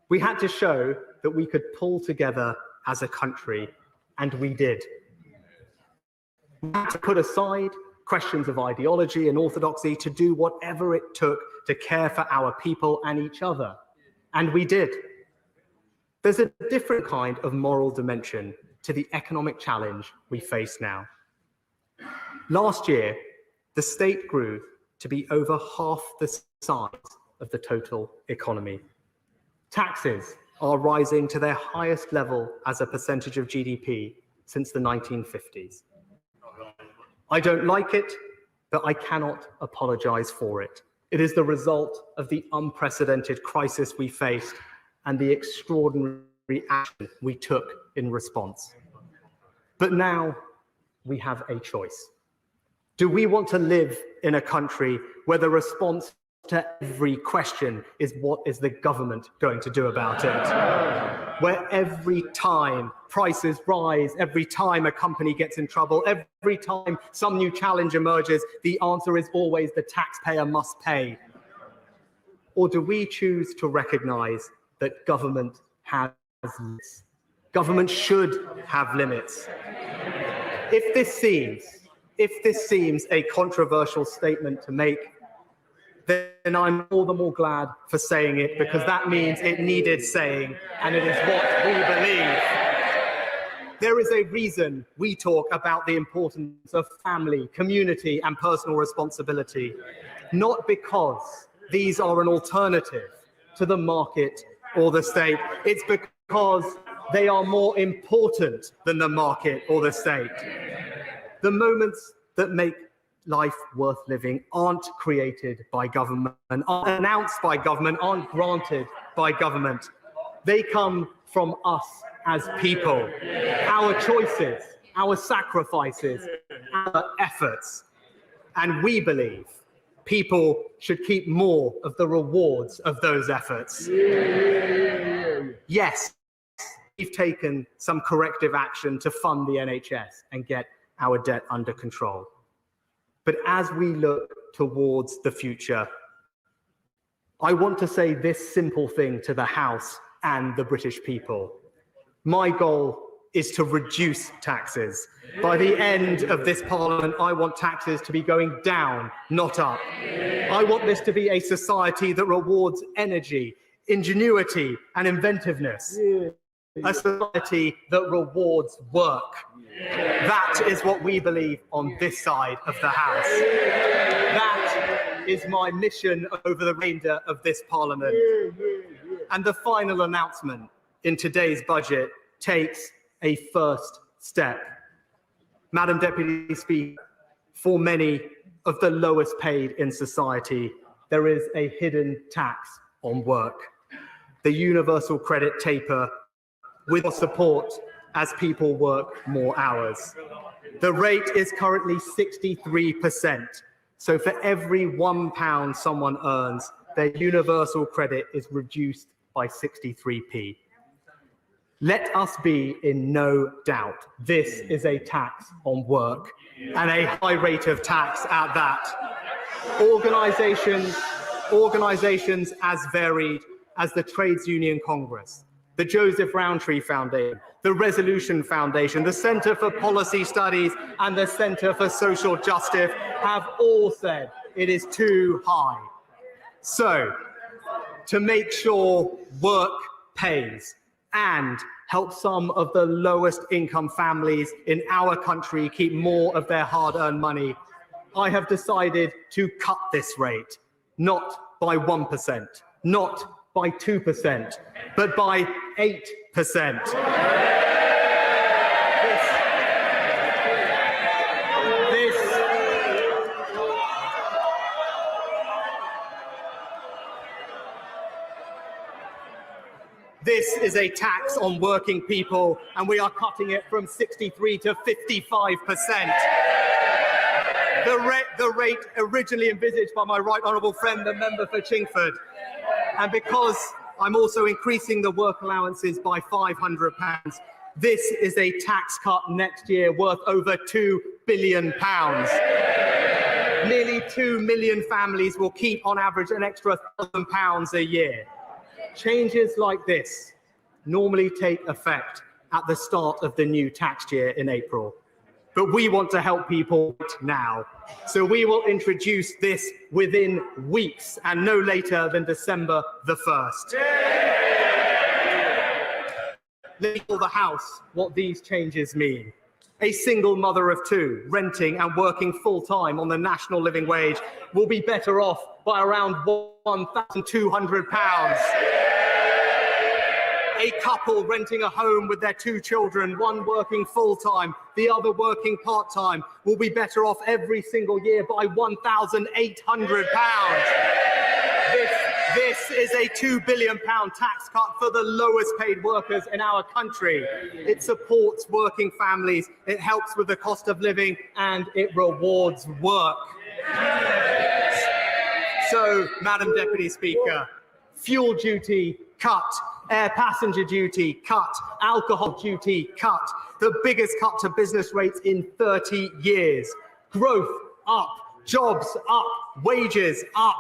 We had to show that we could pull together as a country, and we did. We had to put aside questions of ideology and orthodoxy to do whatever it took to care for our people and each other, and we did. There's a different kind of moral dimension to the economic challenge we face now. Last year, the state grew to be over half the size of the total economy. Taxes are rising to their highest level as a percentage of GDP since the 1950s. I don't like it, but I cannot apologize for it. It is the result of the unprecedented crisis we faced and the extraordinary action we took in response. But now we have a choice. Do we want to live in a country where the response to every question is what is the government going to do about it? Where every time prices rise, every time a company gets in trouble, every time some new challenge emerges, the answer is always the taxpayer must pay? Or do we choose to recognize that government has limits? Government should have limits. If this seems a controversial statement to make, then I'm all the more glad for saying it, because that means it needed saying, and it is what we believe. There is a reason we talk about the importance of family, community, and personal responsibility, not because these are an alternative to the market or the state. It's because they are more important than the market or the state. The moments that make life worth living aren't created by government, aren't announced by government, aren't granted by government. They come from us as people, our choices, our sacrifices, our efforts. And we believe people should keep more of the rewards of those efforts. Yes, we've taken some corrective action to fund the NHS and get our debt under control. But as we look towards the future, I want to say this simple thing to the House and the British people. My goal is to reduce taxes. By the end of this Parliament, I want taxes to be going down, not up. I want this to be a society that rewards energy, ingenuity, and inventiveness. A society that rewards work. That is what we believe on this side of the House. That is my mission over the remainder of this Parliament. And the final announcement in today's budget takes a first step. Madam Deputy Speaker, for many of the lowest paid in society, there is a hidden tax on work. The universal credit taper with more support as people work more hours. The rate is currently 63%. So for every £1 someone earns, their universal credit is reduced by 63p. Let us be in no doubt, this is a tax on work, and a high rate of tax at that. Organisations as varied as the Trades Union Congress, the Joseph Rowntree Foundation, the Resolution Foundation, the Centre for Policy Studies, and the Centre for Social Justice have all said it is too high. So, to make sure work pays and help some of the lowest income families in our country keep more of their hard-earned money, I have decided to cut this rate, not by 1%, not by 2%, but by 8%. This is a tax on working people, and we are cutting it from 63 to 55%. The rate originally envisaged by my right honourable friend, the member for Chingford. And because I'm also increasing the work allowances by £500, this is a tax cut next year worth over £2 billion. Nearly 2 million families will keep, on average, an extra £1,000 a year. Changes like this normally take effect at the start of the new tax year in April. But we want to help people now. So we will introduce this within weeks and no later than December the 1st. Let me tell the House what these changes mean. A single mother of two renting and working full-time on the national living wage will be better off by around £1,200. A couple renting a home with their two children, one working full-time, the other working part-time, will be better off every single year by £1,800. This is a £2 billion tax cut for the lowest paid workers in our country. It supports working families, it helps with the cost of living, and it rewards work. So, Madam Deputy Speaker, fuel duty cut, air passenger duty cut, alcohol duty cut, the biggest cut to business rates in 30 years. Growth up, jobs up, wages up,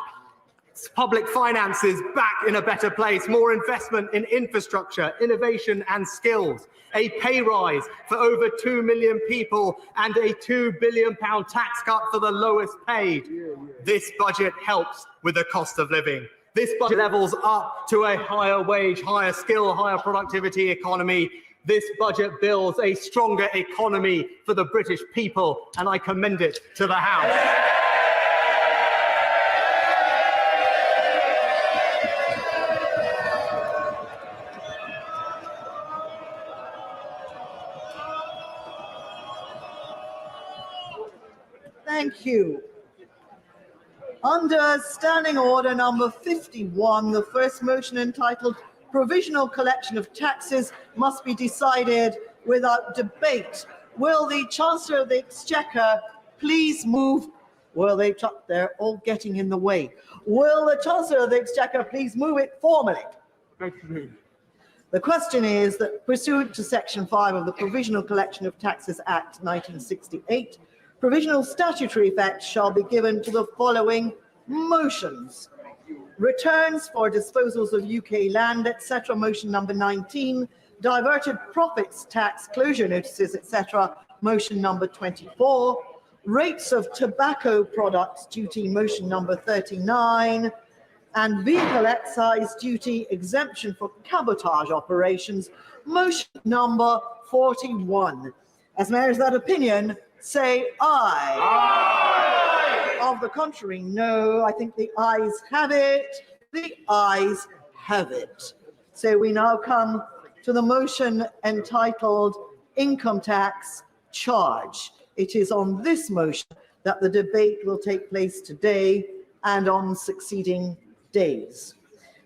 public finances back in a better place, more investment in infrastructure, innovation and skills, a pay rise for over 2 million people, and a £2 billion tax cut for the lowest paid. This budget helps with the cost of living. This budget levels up to a higher wage, higher skill, higher productivity economy. This budget builds a stronger economy for the British people, and I commend it to the House. Thank you. Under Standing Order number 51, the first motion entitled Provisional Collection of Taxes must be decided without debate. Will the Chancellor of the Exchequer please move? They're all getting in the way. Will the Chancellor of the Exchequer please move it formally? The question is that pursuant to Section 5 of the Provisional Collection of Taxes Act 1968, provisional statutory effect shall be given to the following motions. Returns for disposals of UK land, etc. Motion number 19. Diverted profits tax closure notices, etc. Motion number 24. Rates of tobacco products duty. Motion number 39. And vehicle excise duty exemption for cabotage operations. Motion number 41. As mayors of that opinion, say aye. Aye. Of the contrary, no. I think the ayes have it. The ayes have it. So we now come to the motion entitled Income Tax Charge. It is on this motion that the debate will take place today and on succeeding days.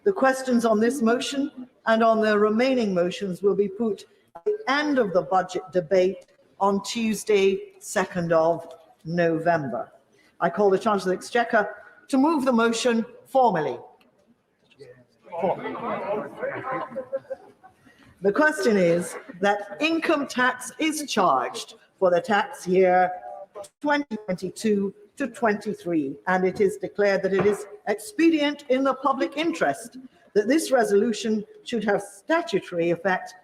The questions on this motion and on the remaining motions will be put at the end of the budget debate on Tuesday, 2nd of November. I call the Chancellor of the Exchequer to move the motion formally. The question is that income tax is charged for the tax year 2022 to 23, and it is declared that it is expedient in the public interest that this resolution should have statutory effect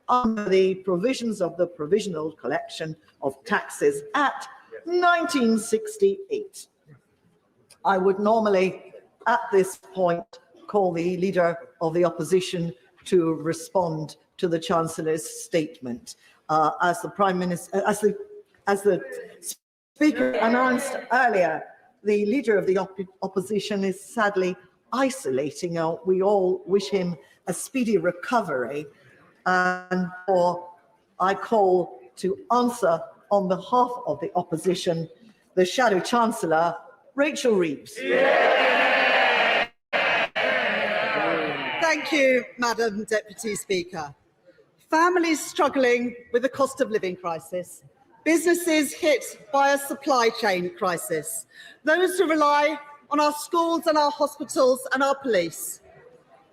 under the provisions of the Provisional Collection of Taxes Act 1968. I would normally, at this point, call the Leader of the Opposition to respond to the Chancellor's statement. As the Prime Minister, as the Speaker announced earlier, the Leader of the Opposition is sadly isolating. We all wish him a speedy recovery, and I call to answer on behalf of the opposition the Shadow Chancellor, Rachel Reeves. Thank you, Madam Deputy Speaker. Families struggling with the cost of living crisis, businesses hit by a supply chain crisis, those who rely on our schools and our hospitals and our police.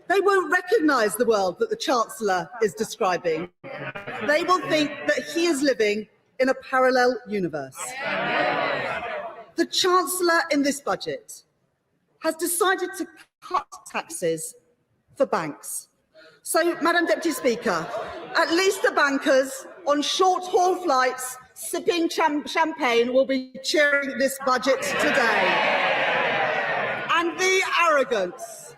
They won't recognise the world that the Chancellor is describing. They will think that he is living in a parallel universe. The Chancellor in this budget has decided to cut taxes for banks. So, Madam Deputy Speaker, at least the bankers on short-haul flights sipping champagne will be cheering this budget today. And the arrogance,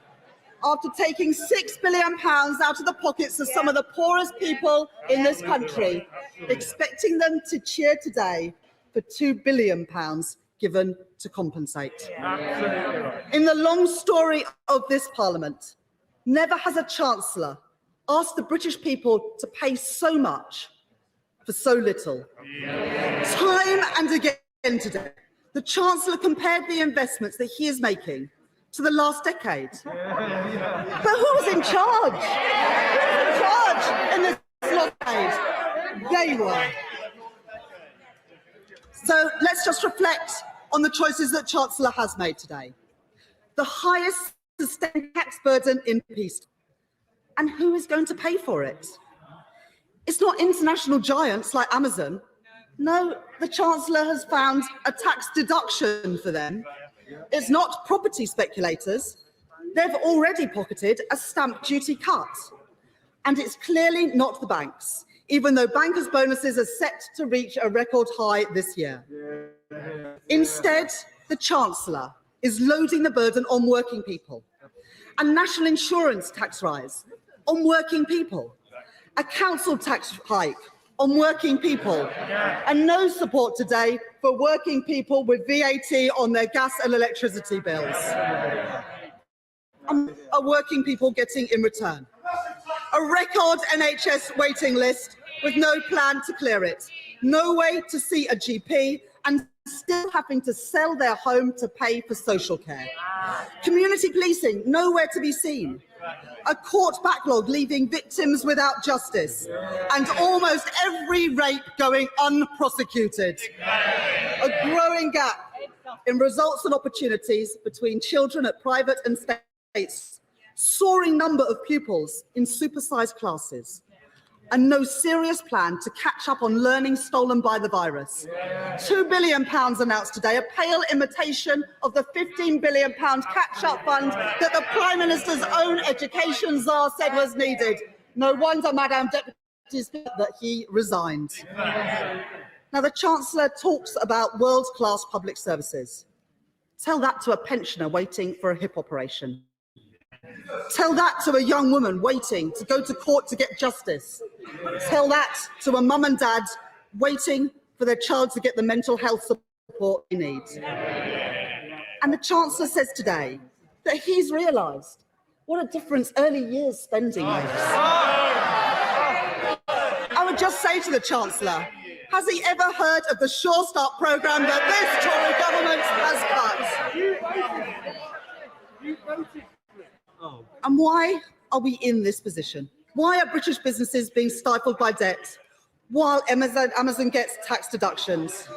after taking £6 billion out of the pockets of some of the poorest people in this country, expecting them to cheer today for £2 billion given to compensate. In the long story of this Parliament, never has a Chancellor asked the British people to pay so much for so little. Time and again today, the Chancellor compared the investments that he is making to the last decade. But who was in charge? Who was in charge in this last decade? They were. So let's just reflect on the choices that Chancellor has made today. The highest sustained tax burden in peace. And who is going to pay for it? It's not international giants like Amazon. No, the Chancellor has found a tax deduction for them. It's not property speculators. They've already pocketed a stamp duty cut. And it's clearly not the banks, even though bankers' bonuses are set to reach a record high this year. Instead, the Chancellor is loading the burden on working people. A national insurance tax rise on working people. A council tax hike on working people. And no support today for working people with VAT on their gas and electricity bills. Are working people getting in return? A record NHS waiting list with no plan to clear it. No way to see a GP and still having to sell their home to pay for social care. Community policing, nowhere to be seen. A court backlog leaving victims without justice. And almost every rape going unprosecuted. A growing gap in results and opportunities between children at private and states. Soaring number of pupils in supersized classes. And no serious plan to catch up on learning stolen by the virus. £2 billion announced today, a pale imitation of the £15 billion catch-up fund that the Prime Minister's own education czar said was needed. No wonder, Madam Deputy Speaker, that he resigned. Now, the Chancellor talks about world-class public services. Tell that to a pensioner waiting for a hip operation. Tell that to a young woman waiting to go to court to get justice. Tell that to a mum and dad waiting for their child to get the mental health support they need. And the Chancellor says today that he's realised what a difference early years spending makes. I would just say to the Chancellor, has he ever heard of the Sure Start programme that this Tory government has cut? And why are we in this position? Why are British businesses being stifled by debt while Amazon gets tax deductions?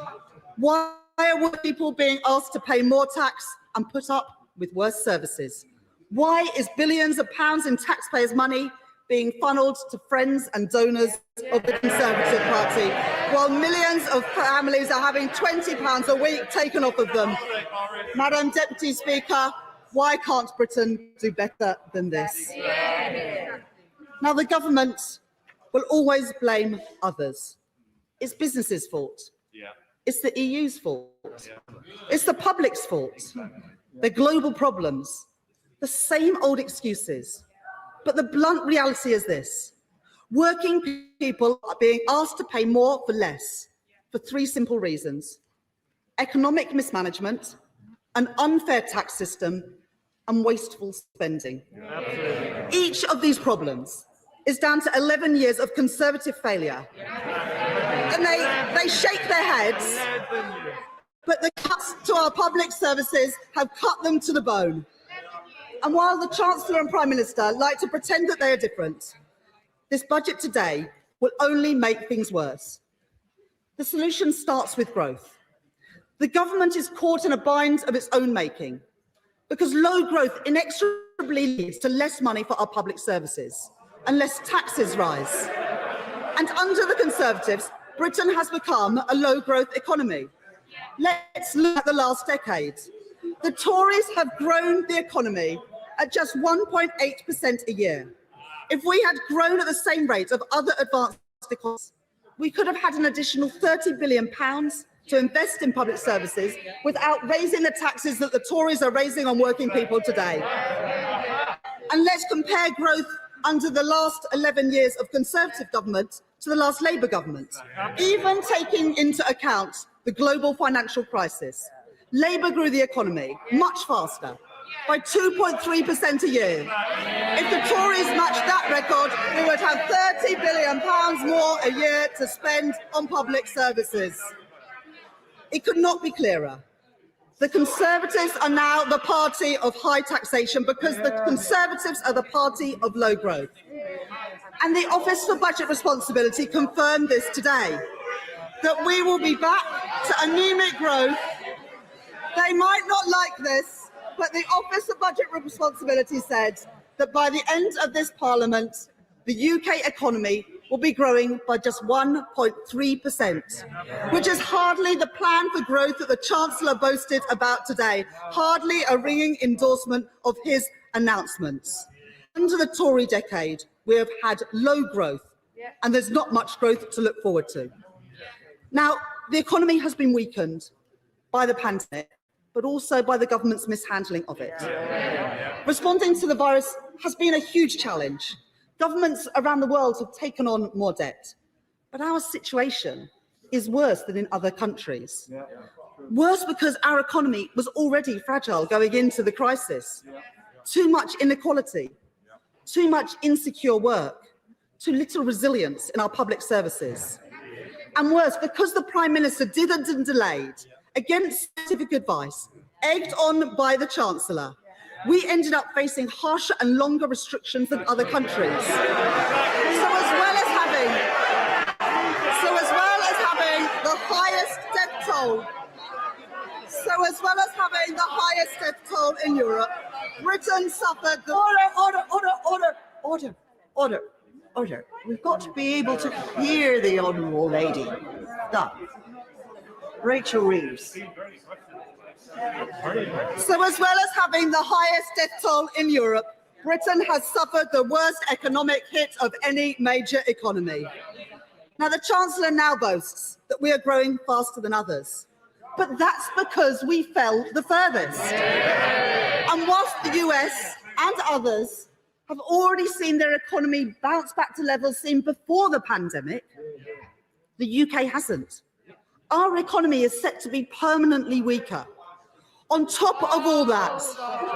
Why are people being asked to pay more tax and put up with worse services? Why is billions of pounds in taxpayers' money being funneled to friends and donors of the Conservative Party, while millions of families are having £20 a week taken off of them? Madam Deputy Speaker, why can't Britain do better than this? Now, the government will always blame others. It's businesses' fault. It's the EU's fault. It's the public's fault. They're global problems. The same old excuses. But the blunt reality is this. Working people are being asked to pay more for less for three simple reasons: economic mismanagement, an unfair tax system, and wasteful spending. Each of these problems is down to 11 years of Conservative failure. And they shake their heads, but the cuts to our public services have cut them to the bone. And while the Chancellor and Prime Minister like to pretend that they are different, this budget today will only make things worse. The solution starts with growth. The government is caught in a bind of its own making, because low growth inexorably leads to less money for our public services, unless taxes rise. And under the Conservatives, Britain has become a low-growth economy. Let's look at the last decade. The Tories have grown the economy at just 1.8% a year. If we had grown at the same rate of other advanced economies, we could have had an additional £30 billion to invest in public services without raising the taxes that the Tories are raising on working people today. And let's compare growth under the last 11 years of Conservative government to the last Labour government. Even taking into account the global financial crisis, Labour grew the economy much faster, by 2.3% a year. If the Tories matched that record, we would have £30 billion more a year to spend on public services. It could not be clearer. The Conservatives are now the party of high taxation because the Conservatives are the party of low growth. And the Office for Budget Responsibility confirmed this today, that we will be back to anemic growth. They might not like this, but the Office of Budget Responsibility said that by the end of this Parliament, the UK economy will be growing by just 1.3%, which is hardly the plan for growth that the Chancellor boasted about today, hardly a ringing endorsement of his announcements. Under the Tory decade, we have had low growth, and there's not much growth to look forward to. Now, the economy has been weakened by the pandemic, but also by the government's mishandling of it. Responding to the virus has been a huge challenge. Governments around the world have taken on more debt, but our situation is worse than in other countries. Worse because our economy was already fragile going into the crisis. Too much inequality, too much insecure work, too little resilience in our public services. And worse, because the Prime Minister did and delayed against scientific advice, egged on by the Chancellor, we ended up facing harsher and longer restrictions than other countries. So as well as having the highest death toll in Europe, Britain suffered the Order. We've got to be able to hear the honourable lady. Stop. Rachel Reeves. So as well as having the highest death toll in Europe, Britain has suffered the worst economic hit of any major economy. Now, the Chancellor now boasts that we are growing faster than others, but that's because we fell the furthest. And whilst the US and others have already seen their economy bounce back to levels seen before the pandemic, the UK hasn't. Our economy is set to be permanently weaker. On top of all that,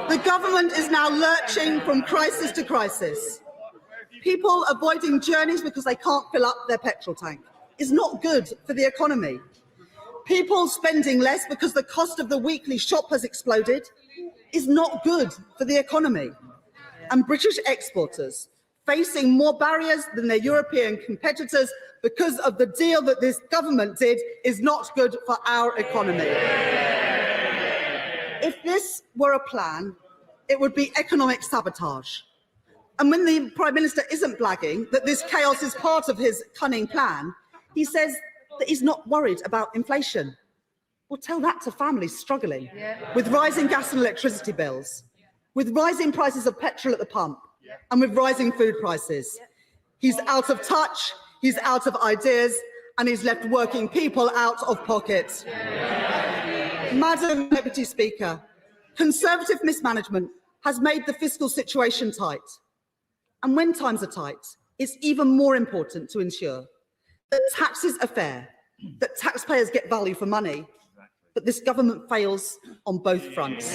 the government is now lurching from crisis to crisis. People avoiding journeys because they can't fill up their petrol tank is not good for the economy. People spending less because the cost of the weekly shop has exploded is not good for the economy. And British exporters facing more barriers than their European competitors because of the deal that this government did is not good for our economy. If this were a plan, it would be economic sabotage. And when the Prime Minister isn't blagging that this chaos is part of his cunning plan, he says that he's not worried about inflation. Well, tell that to families struggling with rising gas and electricity bills, with rising prices of petrol at the pump, and with rising food prices. He's out of touch, he's out of ideas, and he's left working people out of pocket. Madam Deputy Speaker, Conservative mismanagement has made the fiscal situation tight. And when times are tight, it's even more important to ensure that taxes are fair, that taxpayers get value for money, but this government fails on both fronts.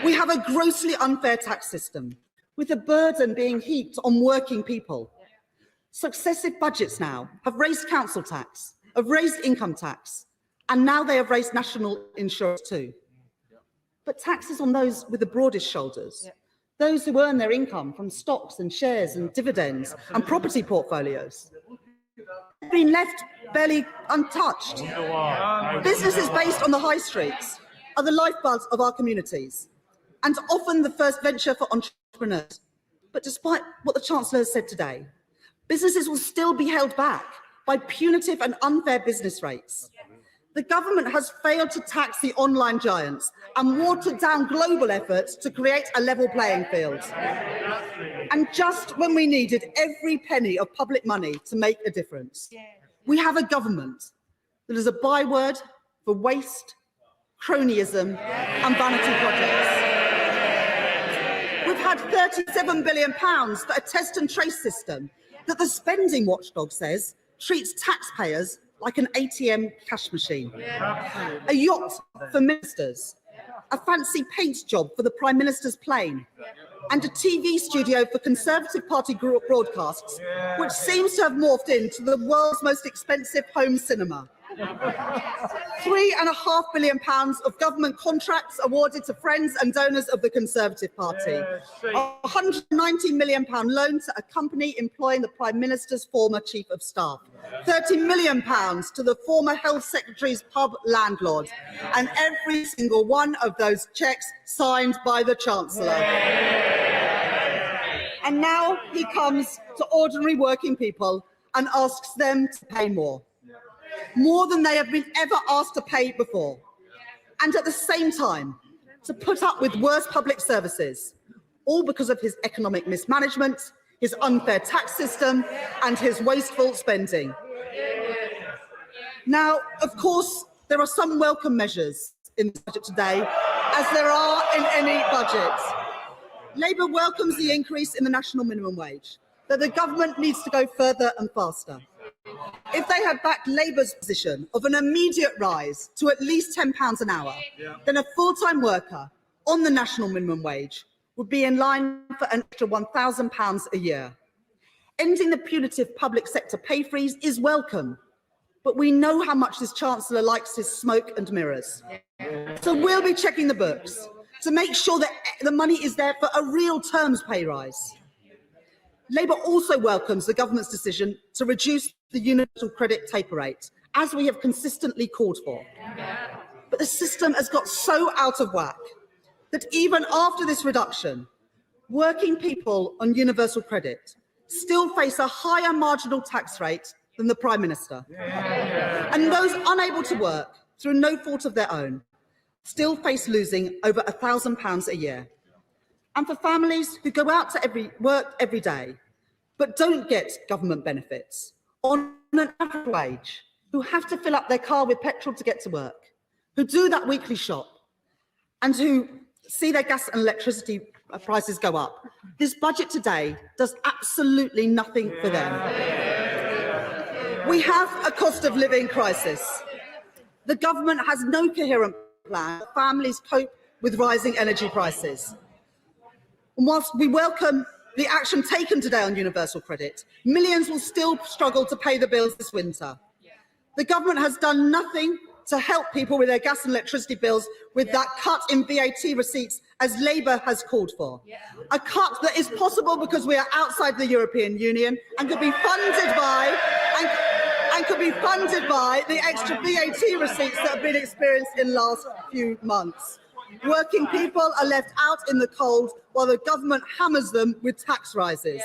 We have a grossly unfair tax system, with a burden being heaped on working people. Successive budgets now have raised council tax, have raised income tax, and now they have raised national insurance too. But taxes on those with the broadest shoulders, those who earn their income from stocks and shares and dividends and property portfolios, have been left barely untouched. Businesses based on the high streets are the lifeblood of our communities and often the first venture for entrepreneurs. But despite what the Chancellor has said today, businesses will still be held back by punitive and unfair business rates. The government has failed to tax the online giants and watered down global efforts to create a level playing field. And just when we needed every penny of public money to make a difference, we have a government that is a byword for waste, cronyism, and vanity projects. We've had £37 billion for a test and trace system that the spending watchdog says treats taxpayers like an ATM cash machine. A yacht for ministers, a fancy paint job for the Prime Minister's plane, and a TV studio for Conservative Party broadcasts, which seems to have morphed into the world's most expensive home cinema. £3.5 billion of government contracts awarded to friends and donors of the Conservative Party. A £190 million loan to a company employing the Prime Minister's former Chief of Staff. £30 million to the former Health Secretary's pub landlord. And every single one of those cheques signed by the Chancellor. And now he comes to ordinary working people and asks them to pay more than they have been ever asked to pay before, and at the same time to put up with worse public services, all because of his economic mismanagement, his unfair tax system, and his wasteful spending. Now, of course, there are some welcome measures in the budget today, as there are in any budget. Labour welcomes the increase in the national minimum wage, but the government needs to go further and faster. If they had backed Labour's position of an immediate rise to at least £10 an hour, then a full-time worker on the national minimum wage would be in line for an extra £1,000 a year. Ending the punitive public sector pay freeze is welcome, but we know how much this Chancellor likes his smoke and mirrors. So we'll be checking the books to make sure that the money is there for a real terms pay rise. Labour also welcomes the government's decision to reduce the universal credit taper rate, as we have consistently called for. But the system has got so out of whack that even after this reduction, working people on universal credit still face a higher marginal tax rate than the Prime Minister. And those unable to work through no fault of their own still face losing over £1,000 a year. And for families who go out to work every day but don't get government benefits on an average wage, who have to fill up their car with petrol to get to work, who do that weekly shop, and who see their gas and electricity prices go up, this budget today does absolutely nothing for them. We have a cost of living crisis. The government has no coherent plan for families cope with rising energy prices. And whilst we welcome the action taken today on universal credit, millions will still struggle to pay the bills this winter. The government has done nothing to help people with their gas and electricity bills with that cut in VAT receipts, as Labour has called for. A cut that is possible because we are outside the European Union and could be funded by the extra VAT receipts that have been experienced in the last few months. Working people are left out in the cold while the government hammers them with tax rises.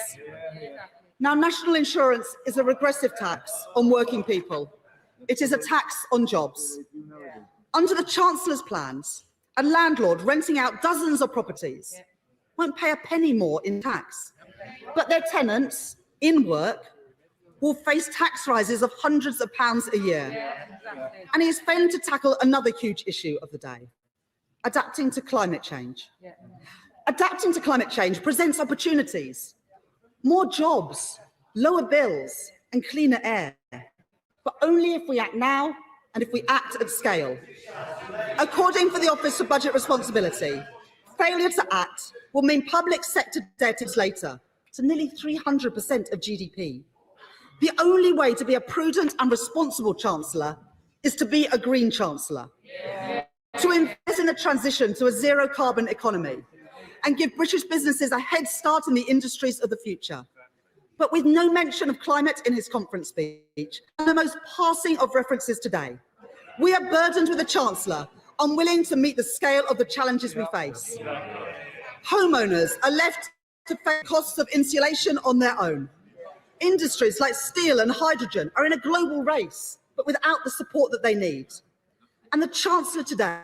Now, national insurance is a regressive tax on working people. It is a tax on jobs. Under the Chancellor's plans, a landlord renting out dozens of properties won't pay a penny more in tax, but their tenants in work will face tax rises of hundreds of pounds a year. And he is failing to tackle another huge issue of the day: adapting to climate change. Adapting to climate change presents opportunities: more jobs, lower bills, and cleaner air. But only if we act now and if we act at scale. According to the Office for Budget Responsibility, failure to act will mean public sector debt is later to nearly 300% of GDP. The only way to be a prudent and responsible Chancellor is to be a green Chancellor. To invest in the transition to a zero carbon economy and give British businesses a head start in the industries of the future. But with no mention of climate in his conference speech, and the most passing of references today, we are burdened with a Chancellor unwilling to meet the scale of the challenges we face. Homeowners are left to face costs of insulation on their own. Industries like steel and hydrogen are in a global race, but without the support that they need. And the Chancellor today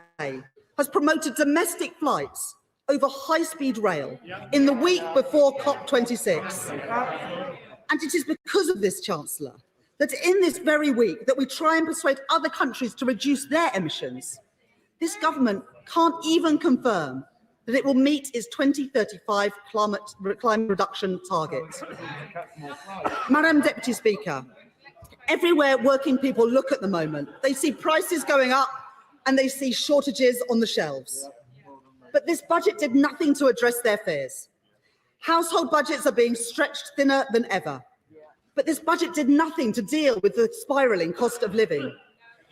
has promoted domestic flights over high-speed rail in the week before COP26. And it is because of this, Chancellor, that in this very week that we try and persuade other countries to reduce their emissions. This government can't even confirm that it will meet its 2035 climate reduction target. Madam Deputy Speaker, everywhere working people look at the moment, they see prices going up and they see shortages on the shelves. But this budget did nothing to address their fears. Household budgets are being stretched thinner than ever. But this budget did nothing to deal with the spiralling cost of living.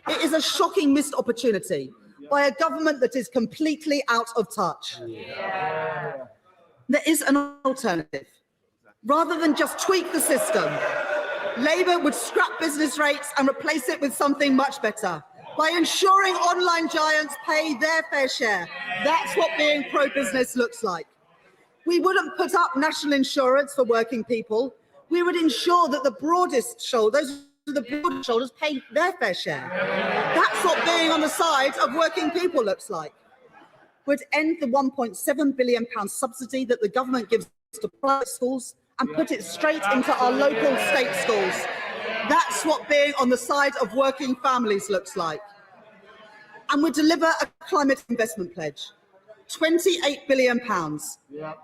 It is a shocking missed opportunity by a government that is completely out of touch. There is an alternative. Rather than just tweak the system, Labour would scrap business rates and replace it with something much better, by ensuring online giants pay their fair share. That's what being pro-business looks like. We wouldn't put up national insurance for working people. We would ensure that the broadest shoulders pay their fair share. That's what being on the side of working people looks like. We'd end the £1.7 billion subsidy that the government gives to private schools and put it straight into our local state schools. That's what being on the side of working families looks like. And we deliver a climate investment pledge, £28 billion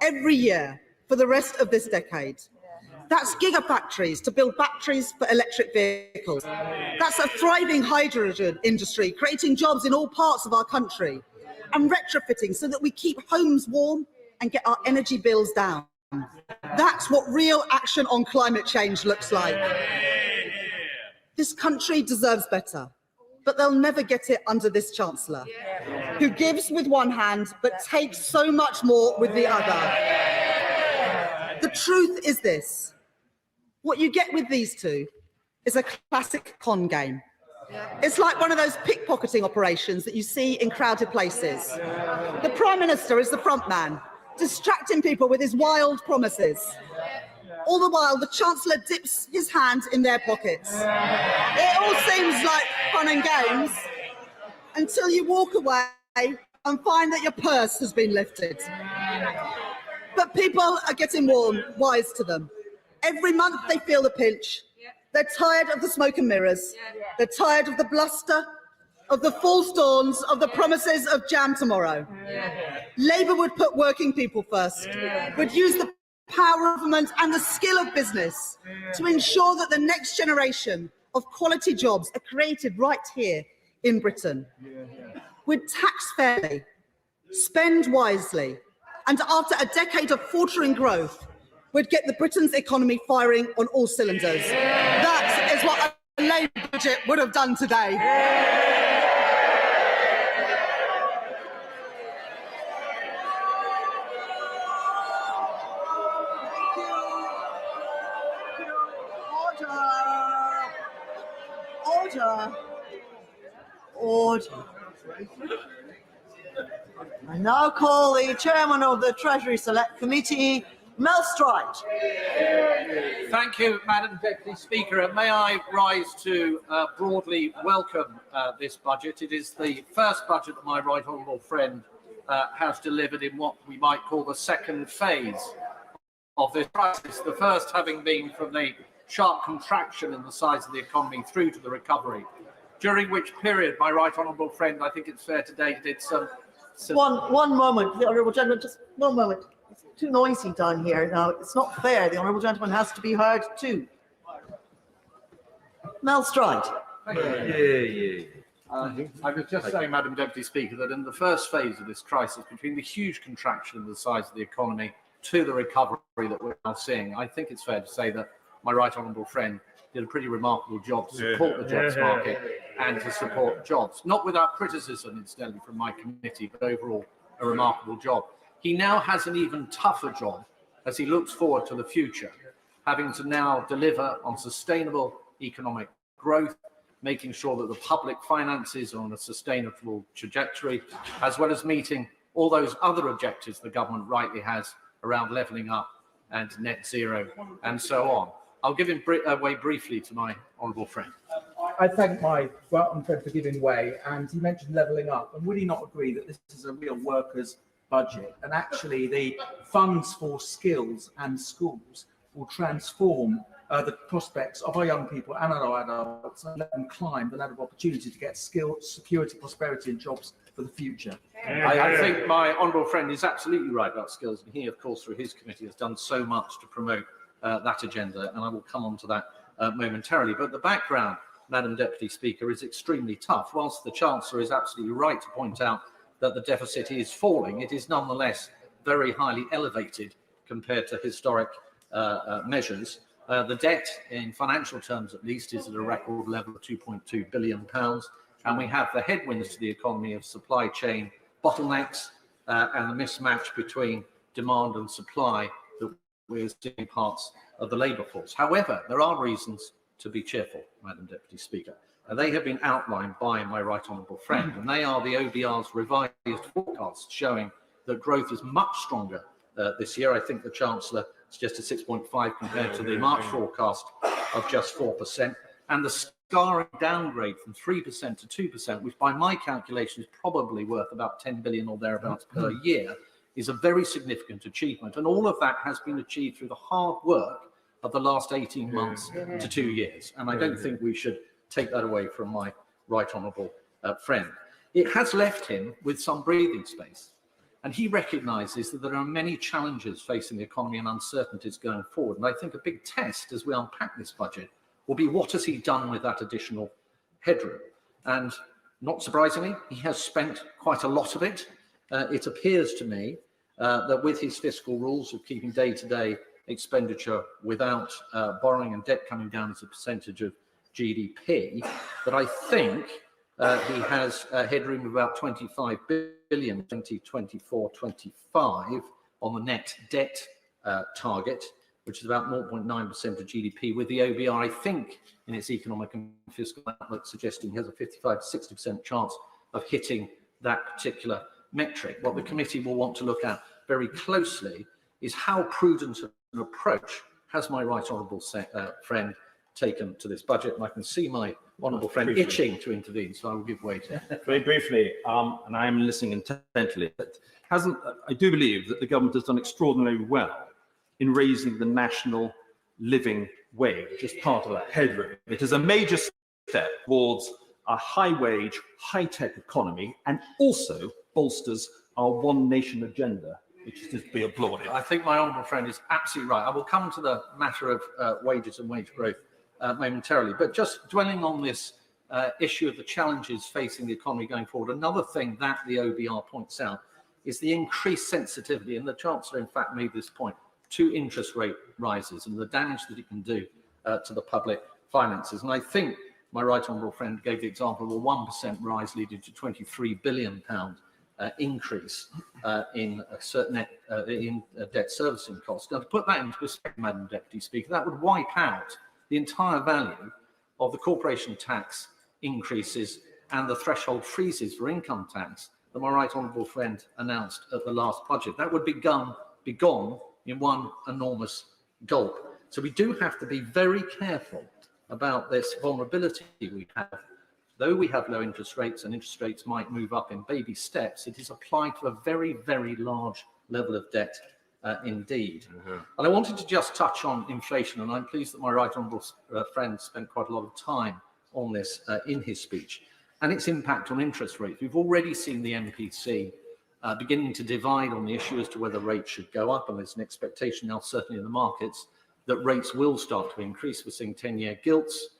every year for the rest of this decade. That's gigafactories to build batteries for electric vehicles. That's a thriving hydrogen industry, creating jobs in all parts of our country, and retrofitting so that we keep homes warm and get our energy bills down. That's what real action on climate change looks like. This country deserves better, but they'll never get it under this Chancellor, who gives with one hand but takes so much more with the other. The truth is this: what you get with these two is a classic con game. It's like one of those pickpocketing operations that you see in crowded places. The Prime Minister is the front man, distracting people with his wild promises. All the while, the Chancellor dips his hand in their pockets. It all seems like fun and games until you walk away and find that your purse has been lifted. But people are getting wise to them. Every month they feel the pinch. They're tired of the smoke and mirrors. They're tired of the bluster, of the false dawns, of the promises of jam tomorrow. Labour would put working people first, would use the power of government and the skill of business to ensure that the next generation of quality jobs are created right here in Britain. We'd tax fairly, spend wisely, and after a decade of faltering growth, we'd get the Britain's economy firing on all cylinders. That is what a Labour budget would have done today. Order. I now call the Chairman of the Treasury Select Committee, Mel Stride. Thank you, Madam Deputy Speaker. And may I rise to broadly welcome this budget. It is the first budget that my right honourable friend has delivered in what we might call the second phase of this crisis. The first having been from the sharp contraction in the size of the economy through to the recovery, during which period my right honourable friend, I think it's fair to say, did some... One moment, the Honourable Gentleman, just one moment. It's too noisy down here now. It's not fair. The Honourable Gentleman has to be heard too. Mel Stride. I was just saying, Madam Deputy Speaker, that in the first phase of this crisis, between the huge contraction in the size of the economy to the recovery that we're now seeing, I think it's fair to say that my right honourable friend did a pretty remarkable job to support the jobs market and to support jobs. Not without criticism, incidentally, from my committee, but overall a remarkable job. He now has an even tougher job as he looks forward to the future, having to now deliver on sustainable economic growth, making sure that the public finances are on a sustainable trajectory, as well as meeting all those other objectives the government rightly has around levelling up and net zero and so on. I'll give him way briefly to my honourable friend. I thank my friend for giving way, and he mentioned levelling up. And would he not agree that this is a real workers' budget? And actually, the funds for skills and schools will transform the prospects of our young people and our adults and let them climb the ladder of opportunity to get skill, security, prosperity, and jobs for the future. I think my honourable friend is absolutely right about skills, and he, of course, through his committee, has done so much to promote that agenda, and I will come on to that momentarily. But the background, Madam Deputy Speaker, is extremely tough. Whilst the Chancellor is absolutely right to point out that the deficit is falling, it is nonetheless very highly elevated compared to historic measures. The debt, in financial terms at least, is at a record level of £2.2 billion, and we have the headwinds to the economy of supply chain bottlenecks and the mismatch between demand and supply that we're seeing parts of the labour force. However, there are reasons to be cheerful, Madam Deputy Speaker. They have been outlined by my right honourable friend, and they are the OBR's revised forecasts showing that growth is much stronger this year. I think the Chancellor suggested 6.5 compared to the March forecast of just 4%, and the scarring downgrade from 3% to 2%, which by my calculation is probably worth about 10 billion or thereabouts per year, is a very significant achievement. And all of that has been achieved through the hard work of the last 18 months to 2 years. And I don't think we should take that away from my right honourable friend. It has left him with some breathing space. And he recognises that there are many challenges facing the economy and uncertainties going forward. And I think a big test as we unpack this budget will be what has he done with that additional headroom. And not surprisingly, he has spent quite a lot of it. It appears to me that with his fiscal rules of keeping day-to-day expenditure without borrowing and debt coming down as a percentage of GDP, but I think he has a headroom of about 25 billion 2024-25 on the net debt target, which is about 0.9% of GDP, with the OBR, I think, in its economic and fiscal outlook, suggesting he has a 55 to 60% chance of hitting that particular metric. What the committee will want to look at very closely is how prudent an approach has my right honourable friend taken to this budget. And I can see my honourable friend itching to intervene, so I will give way to him. Very briefly, and I am listening intently, I do believe that the government has done extraordinarily well in raising the national living wage as part of that headroom. It is a major step towards a high-wage, high-tech economy, and also bolsters our one nation agenda, which is to be applauded. I think my honourable friend is absolutely right. I will come to the matter of wages and wage growth momentarily, but just dwelling on this issue of the challenges facing the economy going forward, another thing that the OBR points out is the increased sensitivity, and the Chancellor in fact made this point, to interest rate rises and the damage that it can do to the public finances. And I think my right honourable friend gave the example of a 1% rise leading to £23 billion increase in a certain debt servicing costs. Now, to put that into perspective, Madam Deputy Speaker, that would wipe out the entire value of the corporation tax increases and the threshold freezes for income tax that my right honourable friend announced at the last budget. That would be gone in one enormous gulp. So we do have to be very careful about this vulnerability we have. Though we have low interest rates and interest rates might move up in baby steps, it is applied to a very, very large level of debt indeed. And I wanted to just touch on inflation, and I'm pleased that my right honourable friend spent quite a lot of time on this in his speech, and its impact on interest rates. We've already seen the MPC beginning to divide on the issue as to whether rates should go up, and there's an expectation now, certainly in the markets, that rates will start to increase. We're seeing 10-year gilts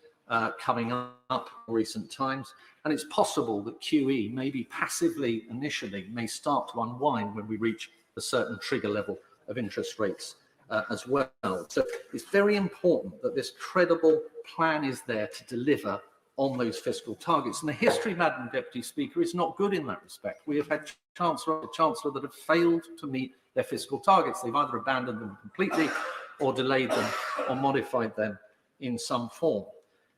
coming up in recent times, and it's possible that QE, maybe passively initially, may start to unwind when we reach a certain trigger level of interest rates as well. So it's very important that this credible plan is there to deliver on those fiscal targets. And the history, Madam Deputy Speaker, is not good in that respect. We have had Chancellor that have failed to meet their fiscal targets. They've either abandoned them completely or delayed them or modified them in some form.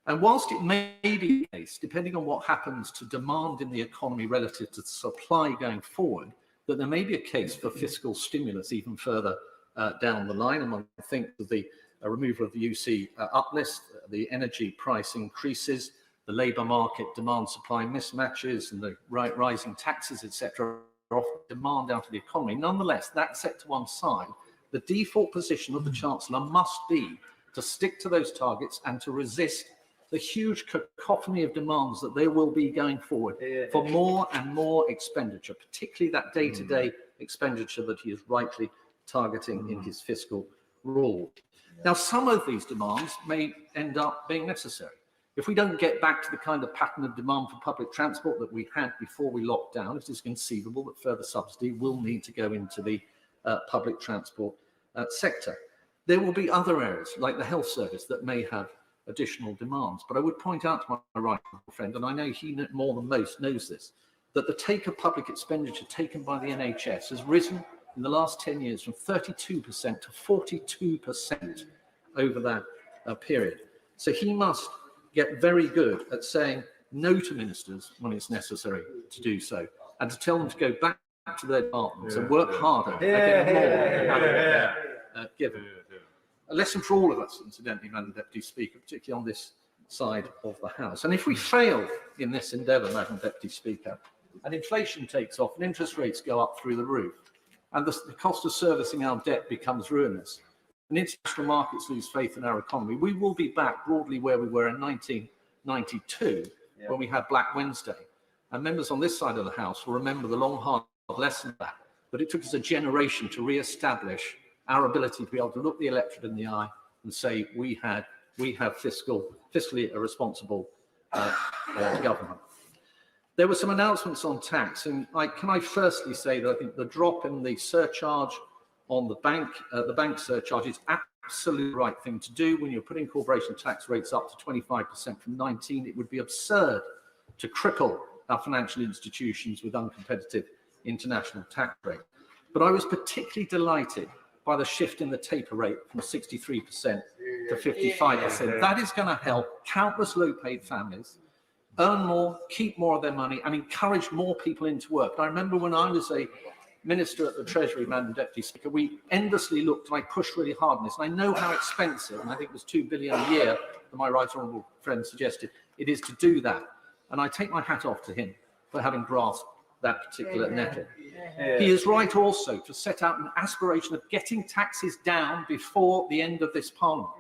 And whilst it may be the case, depending on what happens to demand in the economy relative to supply going forward, that there may be a case for fiscal stimulus even further down the line. And I think of the removal of the UC uplist, the energy price increases, the labour market demand-supply mismatches, and the rising taxes, etc., offer demand out of the economy. Nonetheless, that set to one side, the default position of the Chancellor must be to stick to those targets and to resist the huge cacophony of demands that there will be going forward for more and more expenditure, particularly that day-to-day expenditure that he is rightly targeting in his fiscal rule. Now, some of these demands may end up being necessary. If we don't get back to the kind of pattern of demand for public transport that we had before we locked down, it is conceivable that further subsidy will need to go into the public transport sector. There will be other areas, like the health service, that may have additional demands. But I would point out to my right friend, and I know he more than most knows this, that the take of public expenditure taken by the NHS has risen in the last 10 years from 32% to 42% over that period. So he must get very good at saying no to ministers when it's necessary to do so, and to tell them to go back to their departments and work harder given. A lesson for all of us, incidentally, Madam Deputy Speaker, particularly on this side of the House. And if we fail in this endeavour, Madam Deputy Speaker, and inflation takes off and interest rates go up through the roof, and the cost of servicing our debt becomes ruinous, and international markets lose faith in our economy, we will be back broadly where we were in 1992 when we had Black Wednesday. And members on this side of the House will remember the long, hard lesson of that, but it took us a generation to re-establish our ability to be able to look the electorate in the eye and say we have fiscally a responsible government. There were some announcements on tax, and can I firstly say that I think the drop in the surcharge on the bank surcharge is absolute right thing to do. When you're putting corporation tax rates up to 25% from 19, it would be absurd to cripple our financial institutions with uncompetitive international tax rates. But I was particularly delighted by the shift in the taper rate from 63% to 55%. That is going to help countless low-paid families earn more, keep more of their money, and encourage more people into work. I remember when I was a Minister at the Treasury, Madam Deputy Speaker, we endlessly looked, and I pushed really hard on this, and I know how expensive, and I think it was £2 billion a year, that my right honourable friend suggested, it is to do that. And I take my hat off to him for having grasped that particular nettle. He is right also to set out an aspiration of getting taxes down before the end of this Parliament.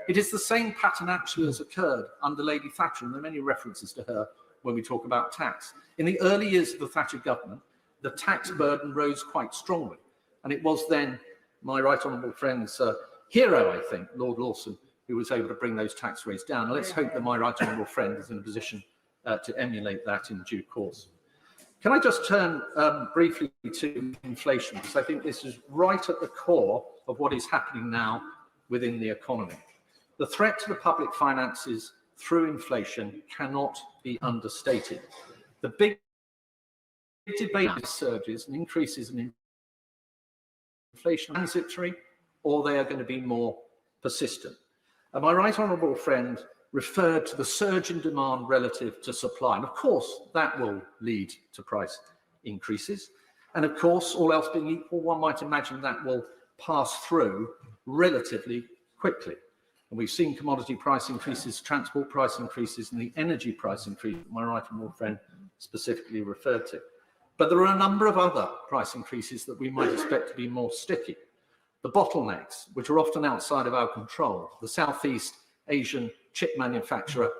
It is the same pattern actually as occurred under Lady Thatcher, and there are many references to her when we talk about tax. In the early years of the Thatcher government, the tax burden rose quite strongly, and it was then my right honourable friend's hero, I think, Lord Lawson, who was able to bring those tax rates down. And let's hope that my right honourable friend is in a position to emulate that in due course. Can I just turn briefly to inflation, because I think this is right at the core of what is happening now within the economy. The threat to the public finances through inflation cannot be understated. The big debate is surges and increases in inflation transitory, or they are going to be more persistent. And my right honourable friend referred to the surge in demand relative to supply. And of course, that will lead to price increases. And of course, all else being equal, one might imagine that will pass through relatively quickly. And we've seen commodity price increases, transport price increases, and the energy price increase that my right honourable friend specifically referred to. But there are a number of other price increases that we might expect to be more sticky. The bottlenecks, which are often outside of our control, the Southeast Asian chip manufacturer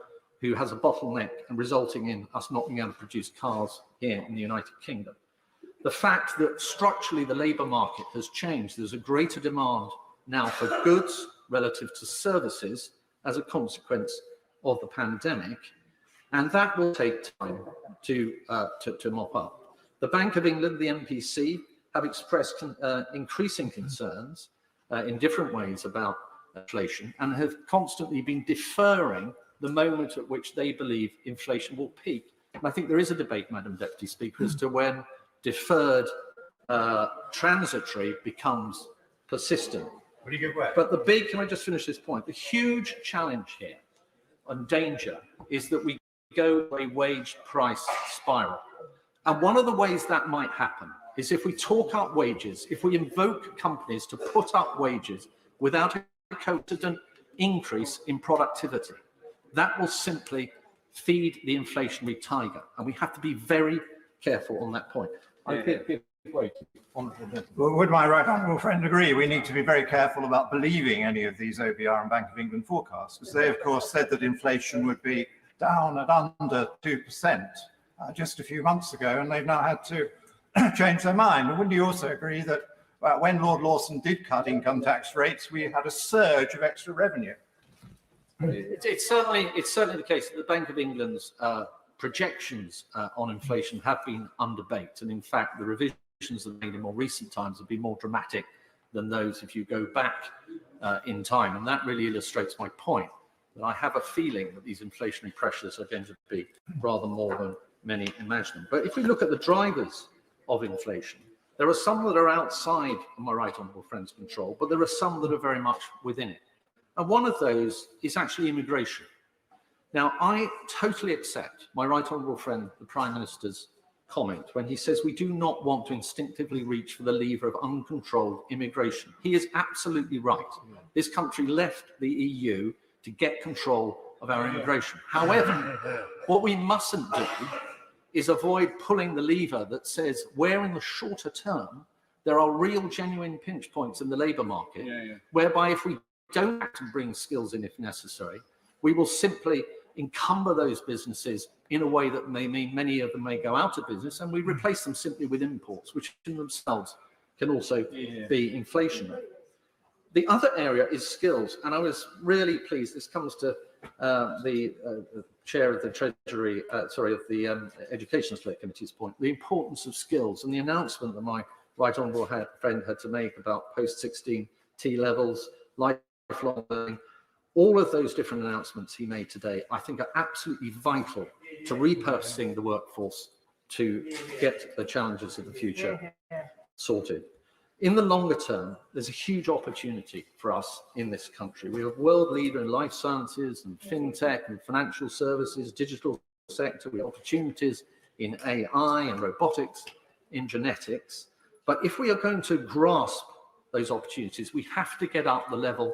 who has a bottleneck and resulting in us not being able to produce cars here in the United Kingdom. The fact that structurally the labour market has changed. There's a greater demand now for goods relative to services as a consequence of the pandemic, and that will take time to mop up. The Bank of England, the MPC, have expressed increasing concerns in different ways about inflation and have constantly been deferring the moment at which they believe inflation will peak. And I think there is a debate, Madam Deputy Speaker, as to when deferred transitory becomes persistent. But the big, can I just finish this point? The huge challenge here and danger is that we go to a wage price spiral. And one of the ways that might happen is if we talk up wages, if we invoke companies to put up wages without a constant increase in productivity, that will simply feed the inflationary tiger. And we have to be very careful on that point. Well, would my right honourable friend agree we need to be very careful about believing any of these OBR and Bank of England forecasts, because they, of course, said that inflation would be down at under 2% just a few months ago, and they've now had to change their mind. And wouldn't you also agree that when Lord Lawson did cut income tax rates, we had a surge of extra revenue? It's certainly the case that the Bank of England's projections on inflation have been underbaked, and in fact, the revisions that made in more recent times have been more dramatic than those if you go back in time. And that really illustrates my point, that I have a feeling that these inflationary pressures are going to be rather more than many imagine. But if we look at the drivers of inflation, there are some that are outside of my right honourable friend's control, but there are some that are very much within it. And one of those is actually immigration. Now, I totally accept my right honourable friend, the Prime Minister's comment when he says we do not want to instinctively reach for the lever of uncontrolled immigration. He is absolutely right. This country left the EU to get control of our immigration. However, what we mustn't do is avoid pulling the lever that says where in the shorter term there are real genuine pinch points in the labour market, whereby if we don't act and bring skills in if necessary, we will simply encumber those businesses in a way that may mean many of them may go out of business, and we replace them simply with imports, which in themselves can also be inflationary. The other area is skills, and I was really pleased. This comes to the chair of the Treasury, of the Education Select Committee's point, the importance of skills and the announcement that my right honourable friend had to make about post-16 T levels, life lifelong learning. All of those different announcements he made today, I think, are absolutely vital to repurposing the workforce to get the challenges of the future sorted. In the longer term, there's a huge opportunity for us in this country. We are a world leader in life sciences and fintech and financial services, digital sector. We have opportunities in AI and robotics, in genetics. But if we are going to grasp those opportunities, we have to get up the level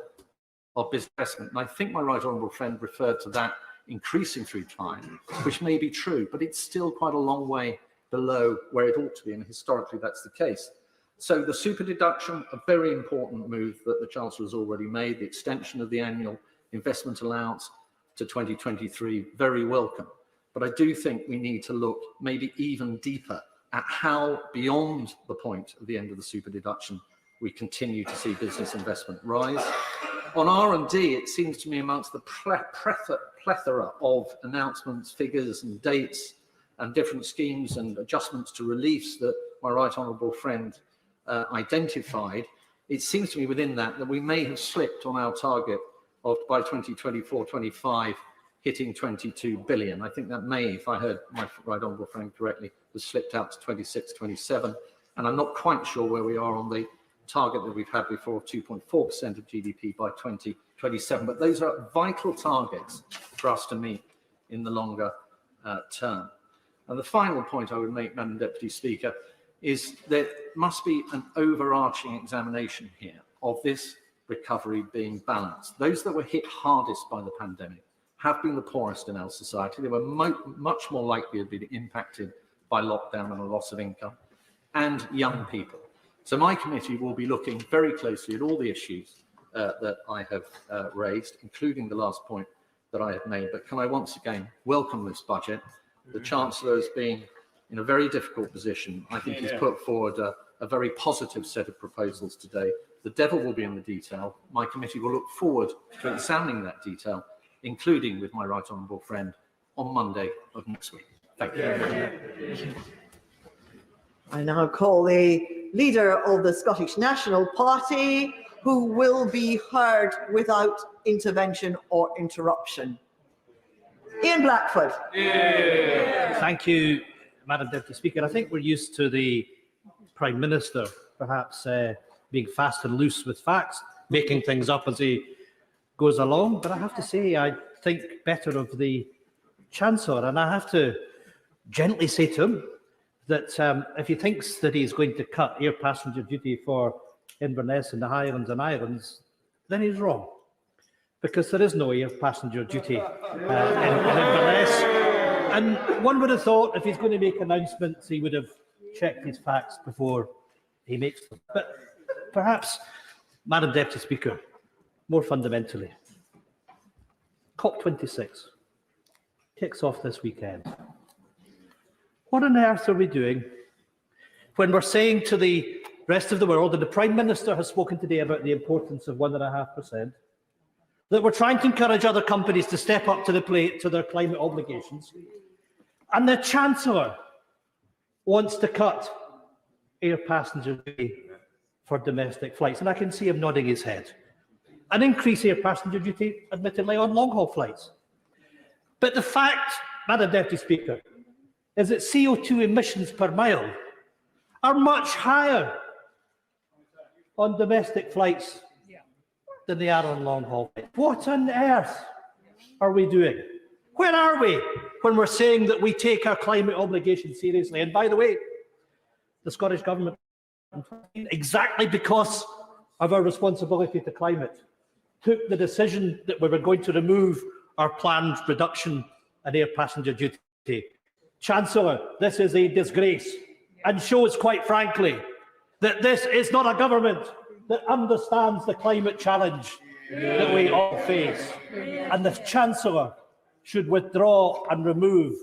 of business investment. And I think my right honourable friend referred to that increasing through time, which may be true, but it's still quite a long way below where it ought to be, and historically that's the case. So the super deduction, a very important move that the Chancellor has already made, the extension of the annual investment allowance to 2023, very welcome. But I do think we need to look maybe even deeper at how, beyond the point of the end of the super deduction, we continue to see business investment rise. On R&D, it seems to me amongst the plethora of announcements, figures and dates and different schemes and adjustments to reliefs that my right honourable friend identified, it seems to me within that we may have slipped on our target of by 2024-25 hitting 22 billion. I think that may, if I heard my right honourable friend correctly, was slipped out to 26, 27. And I'm not quite sure where we are on the target that we've had before of 2.4% of GDP by 2027. But those are vital targets for us to meet in the longer term. And the final point I would make, Madam Deputy Speaker, is there must be an overarching examination here of this recovery being balanced. Those that were hit hardest by the pandemic have been the poorest in our society. They were much more likely to be impacted by lockdown and a loss of income, and young people. So my committee will be looking very closely at all the issues that I have raised, including the last point that I have made. But can I once again welcome this budget? The Chancellor has been in a very difficult position. I think he's put forward a very positive set of proposals today. The devil will be in the detail. My committee will look forward to examining that detail, including with my right honourable friend on Monday of next week. Thank you. I now call the leader of the Scottish National Party, who will be heard without intervention or interruption. Ian Blackford. Thank you, Madam Deputy Speaker. I think we're used to the Prime Minister perhaps being fast and loose with facts, making things up as he goes along. But I have to say, I think better of the Chancellor, and I have to gently say to him that if he thinks that he's going to cut air passenger duty for Inverness and the Highlands and Islands, then he's wrong, because there is no air passenger duty in Inverness. And one would have thought if he's going to make announcements, he would have checked his facts before he makes them. But perhaps, Madam Deputy Speaker, more fundamentally, COP26 kicks off this weekend. What on earth are we doing when we're saying to the rest of the world, and the Prime Minister has spoken today about the importance of 1.5%, that we're trying to encourage other companies to step up to the plate to their climate obligations, and the Chancellor wants to cut air passenger duty for domestic flights, and I can see him nodding his head, and increase air passenger duty, admittedly, on long-haul flights. But the fact, Madam Deputy Speaker, is that CO2 emissions per mile are much higher on domestic flights than they are on long-haul flights. What on earth are we doing? Where are we when we're saying that we take our climate obligation seriously? And by the way, the Scottish Government, exactly because of our responsibility to climate, took the decision that we were going to remove our planned reduction in air passenger duty. Chancellor, this is a disgrace and shows, quite frankly, that this is not a government that understands the climate challenge that we all face. And the Chancellor should withdraw and remove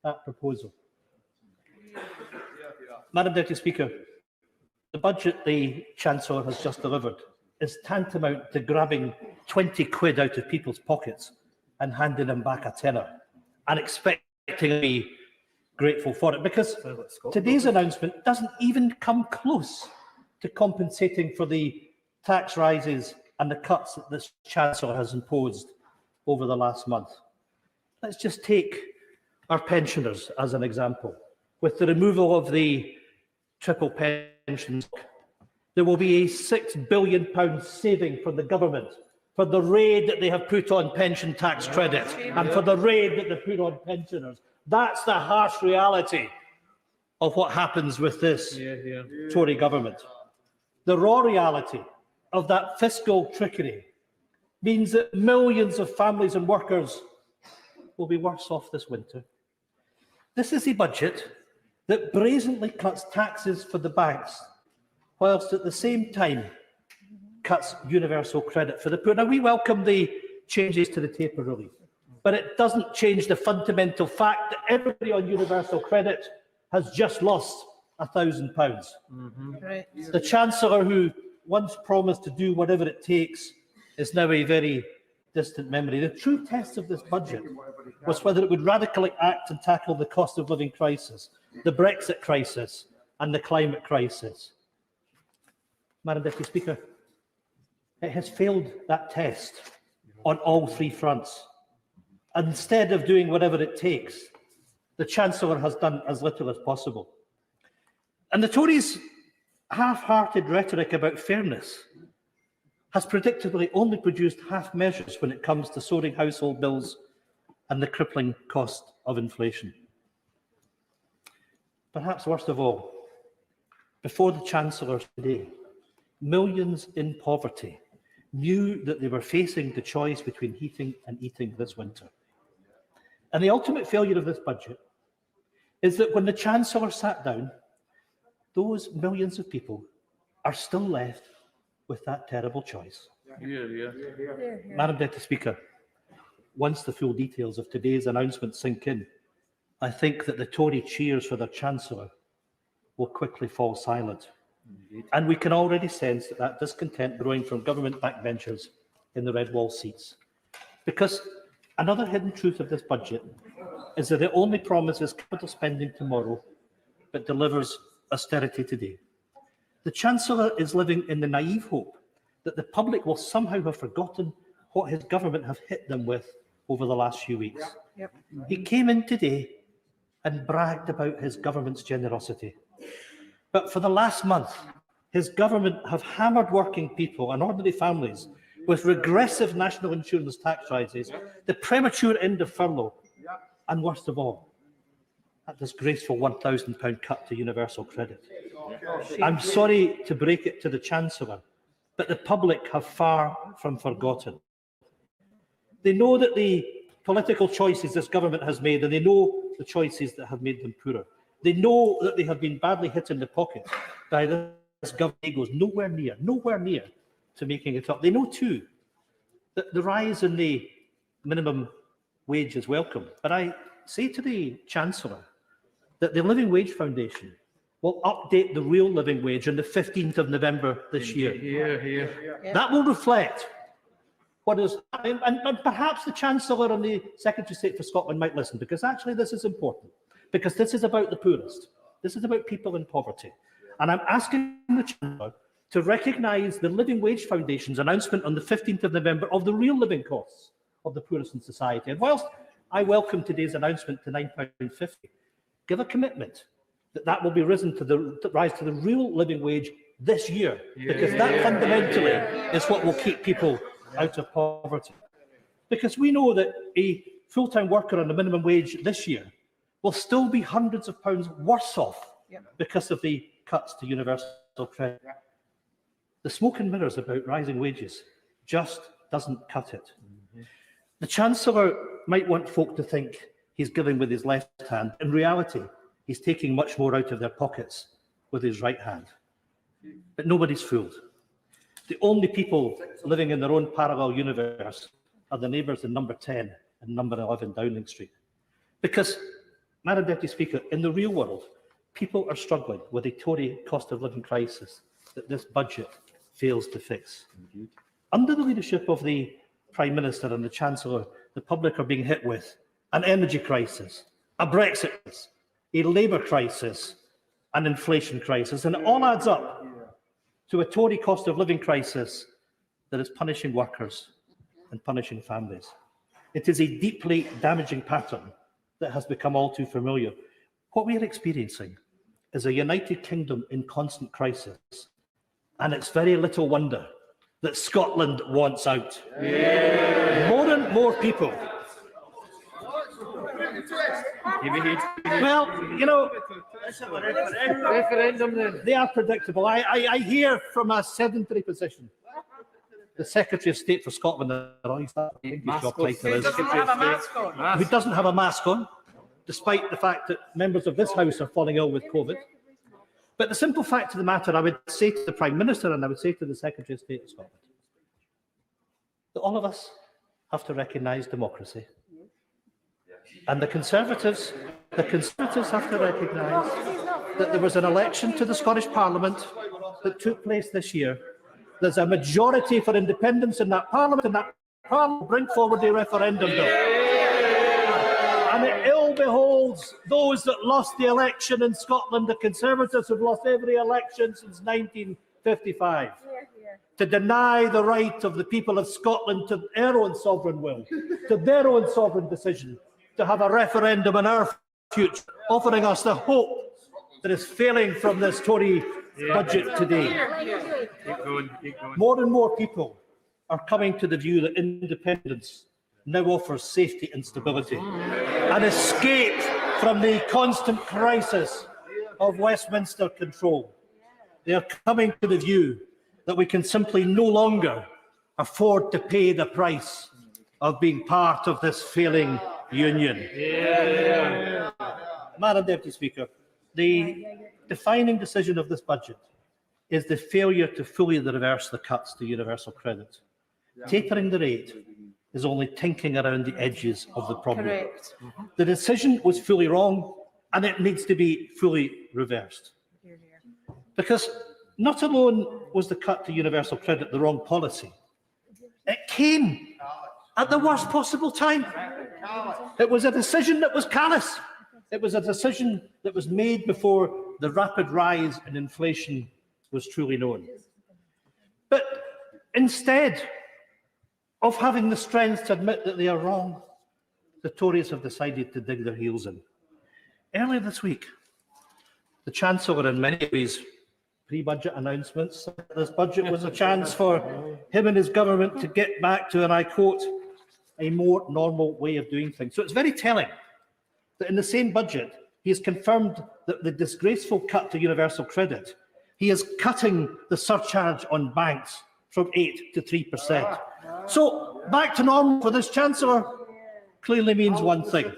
that proposal. Madam Deputy Speaker, the budget the Chancellor has just delivered is tantamount to grabbing 20 quid out of people's pockets and handing them back a tenner and expecting to be grateful for it, because today's announcement doesn't even come close to compensating for the tax rises and the cuts that this Chancellor has imposed over the last month. Let's just take our pensioners as an example. With the removal of the triple pensions, there will be a £6 billion saving from the government for the raid that they have put on pension tax credit and for the raid that they put on pensioners. That's the harsh reality of what happens with this Tory government. The raw reality of that fiscal trickery means that millions of families and workers will be worse off this winter. This is a budget that brazenly cuts taxes for the banks, whilst at the same time cuts universal credit for the poor. Now, we welcome the changes to the taper relief, but it doesn't change the fundamental fact that everybody on universal credit has just lost £1,000. Right. The Chancellor, who once promised to do whatever it takes, is now a very distant memory. The true test of this budget was whether it would radically act and tackle the cost of living crisis, the Brexit crisis, and the climate crisis. Madam Deputy Speaker, it has failed that test on all three fronts. Instead of doing whatever it takes, the Chancellor has done as little as possible. And the Tories' half-hearted rhetoric about fairness has predictably only produced half measures when it comes to soaring household bills and the crippling cost of inflation. Perhaps worst of all, before the Chancellor today, millions in poverty knew that they were facing the choice between heating and eating this winter. And the ultimate failure of this budget is that when the Chancellor sat down, those millions of people are still left with that terrible choice. Madam Deputy Speaker, once the full details of today's announcement sink in, I think that the Tory cheers for their Chancellor will quickly fall silent. And we can already sense that discontent growing from government backbenchers in the red wall seats. Because another hidden truth of this budget is that it only promises capital spending tomorrow, but delivers austerity today. The Chancellor is living in the naive hope that the public will somehow have forgotten what his government have hit them with over the last few weeks. He came in today and bragged about his government's generosity. But for the last month, his government have hammered working people and ordinary families with regressive national insurance tax rises, the premature end of furlough, and worst of all, that disgraceful £1,000 cut to universal credit. I'm sorry to break it to the Chancellor, but the public have far from forgotten. They know that the political choices this government has made, and they know the choices that have made them poorer. They know that they have been badly hit in the pocket by this government. It goes nowhere near to making it up. They know too that the rise in the minimum wage is welcome. But I say to the Chancellor that the Living Wage Foundation will update the real living wage on the 15th of November this year. That will reflect what is, and perhaps the Chancellor and the Secretary of State for Scotland might listen, because actually this is important, because this is about the poorest. This is about people in poverty. And I'm asking the Chancellor to recognise the Living Wage Foundation's announcement on the 15th of November of the real living costs of the poorest in society. And whilst I welcome today's announcement to £9.50, give a commitment that that will be rise to the real living wage this year, because that fundamentally is what will keep people out of poverty. Because we know that a full-time worker on the minimum wage this year will still be hundreds of pounds worse off because of the cuts to universal credit. The smoke and mirrors about rising wages just doesn't cut it. The Chancellor might want folk to think he's giving with his left hand. In reality, he's taking much more out of their pockets with his right hand. But nobody's fooled. The only people living in their own parallel universe are the neighbours in number 10 and number 11 Downing Street. Because, Madam Deputy Speaker, in the real world, people are struggling with a Tory cost of living crisis that this budget fails to fix. Under the leadership of the Prime Minister and the Chancellor, the public are being hit with an energy crisis, a Brexit crisis, a labour crisis, an inflation crisis, and it all adds up to a Tory cost of living crisis that is punishing workers and punishing families. It is a deeply damaging pattern that has become all too familiar. What we are experiencing is a United Kingdom in constant crisis, and it's very little wonder that Scotland wants out. Yeah. More and more people. Well, you know, they are predictable. I hear from a sedentary position, the Secretary of State for Scotland, who doesn't have a mask on, despite the fact that members of this House are falling ill with COVID. But the simple fact of the matter, I would say to the Prime Minister and I would say to the Secretary of State of Scotland, that all of us have to recognise democracy. And the Conservatives have to recognise that there was an election to the Scottish Parliament that took place this year. There's a majority for independence in that Parliament, and that Parliament will bring forward a referendum bill. And it ill beholds those that lost the election in Scotland. The Conservatives have lost every election since 1955. To deny the right of the people of Scotland to their own sovereign will, to their own sovereign decision, to have a referendum on our future, offering us the hope that is failing from this Tory budget today. More and more people are coming to the view that independence now offers safety and stability, an escape from the constant crisis of Westminster control. They are coming to the view that we can simply no longer afford to pay the price of being part of this failing union. Madam Deputy Speaker, the defining decision of this budget is the failure to fully reverse the cuts to universal credit. Tapering the rate is only tinkering around the edges of the problem. Correct. The decision was fully wrong and it needs to be fully reversed. Because not alone was the cut to universal credit the wrong policy, it came at the worst possible time. It was a decision that was callous. It was a decision that was made before the rapid rise in inflation was truly known. But instead of having the strength to admit that they are wrong, the Tories have decided to dig their heels in. Earlier this week, the Chancellor, in many ways, pre-budget announcements, said this budget was a chance for him and his government to get back to, and I quote, a more normal way of doing things. So it's very telling that in the same budget, he has confirmed that the disgraceful cut to universal credit, he is cutting the surcharge on banks from 8 to 3%. So back to normal for this Chancellor clearly means one thing.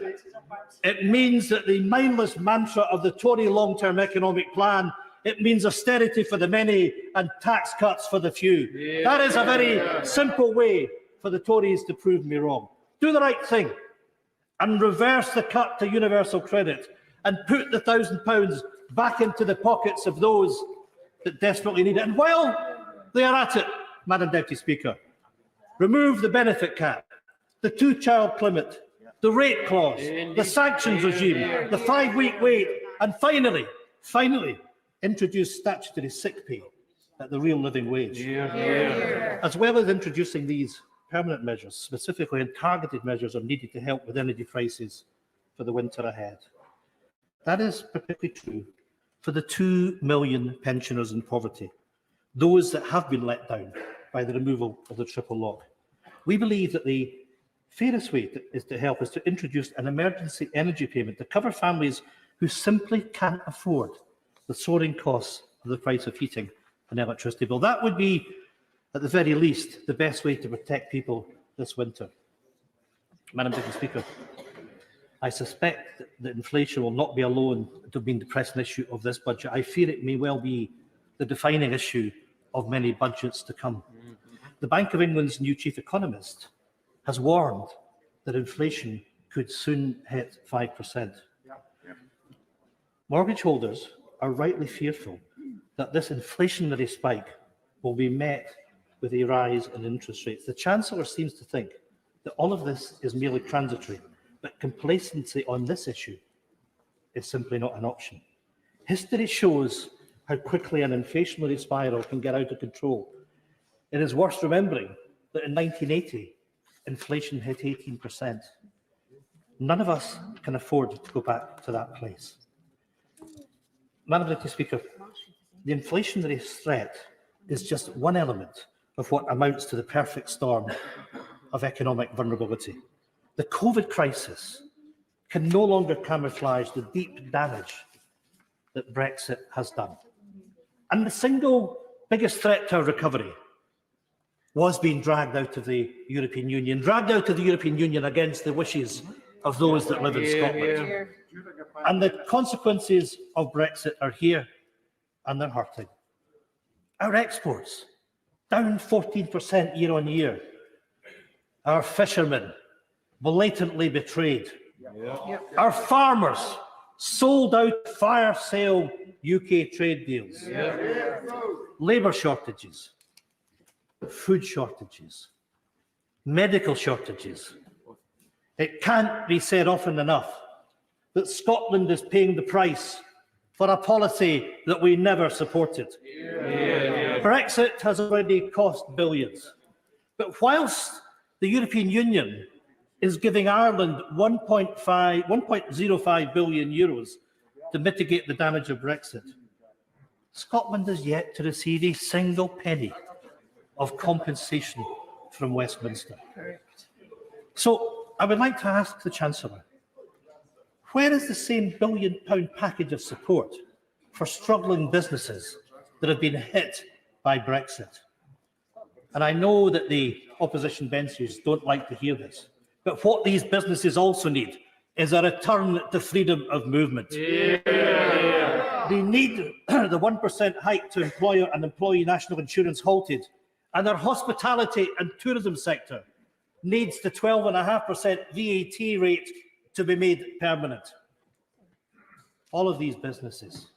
It means that the mindless mantra of the Tory long-term economic plan, it means austerity for the many and tax cuts for the few. That is a very simple way for the Tories to prove me wrong. Do the right thing and reverse the cut to universal credit and put the £1,000 back into the pockets of those that desperately need it. And while they are at it, Madam Deputy Speaker, remove the benefit cap, the two-child limit, the rate clause, the sanctions regime, the 5-week wait, and finally, introduce statutory sick pay at the real living wage. As well as introducing these permanent measures, specifically and targeted measures are needed to help with energy prices for the winter ahead. That is particularly true for the 2 million pensioners in poverty, those that have been let down by the removal of the triple lock. We believe that the fairest way to help is to introduce an emergency energy payment to cover families who simply can't afford the soaring costs of the price of heating and electricity bill. That would be, at the very least, the best way to protect people this winter. Madam Deputy Speaker, I suspect that inflation will not be alone to have been the pressing issue of this budget. I fear it may well be the defining issue of many budgets to come. The Bank of England's new chief economist has warned that inflation could soon hit 5%. Mortgage holders are rightly fearful that this inflationary spike will be met with a rise in interest rates. The Chancellor seems to think that all of this is merely transitory, but complacency on this issue is simply not an option. History shows how quickly an inflationary spiral can get out of control. It is worth remembering that in 1980, inflation hit 18%. None of us can afford to go back to that place. Madam Deputy Speaker, the inflationary threat is just one element of what amounts to the perfect storm of economic vulnerability. The COVID crisis can no longer camouflage the deep damage that Brexit has done. And the single biggest threat to our recovery was being dragged out of the European Union, against the wishes of those that live in Scotland. And the consequences of Brexit are here, and they're hurting. Our exports, down 14% year on year. Our fishermen, blatantly betrayed. Our farmers, sold out fire sale UK trade deals. Labour shortages, food shortages, medical shortages. It can't be said often enough that Scotland is paying the price for a policy that we never supported. Brexit has already cost billions. But whilst the European Union is giving Ireland €1.05 billion to mitigate the damage of Brexit, Scotland is yet to receive a single penny of compensation from Westminster. So I would like to ask the Chancellor, where is the same £1 billion package of support for struggling businesses that have been hit by Brexit? And I know that the opposition benches don't like to hear this, but what these businesses also need is a return to freedom of movement. They need the 1% hike to employer and employee national insurance halted, and their hospitality and tourism sector needs the 12.5% VAT rate to be made permanent. All of these businesses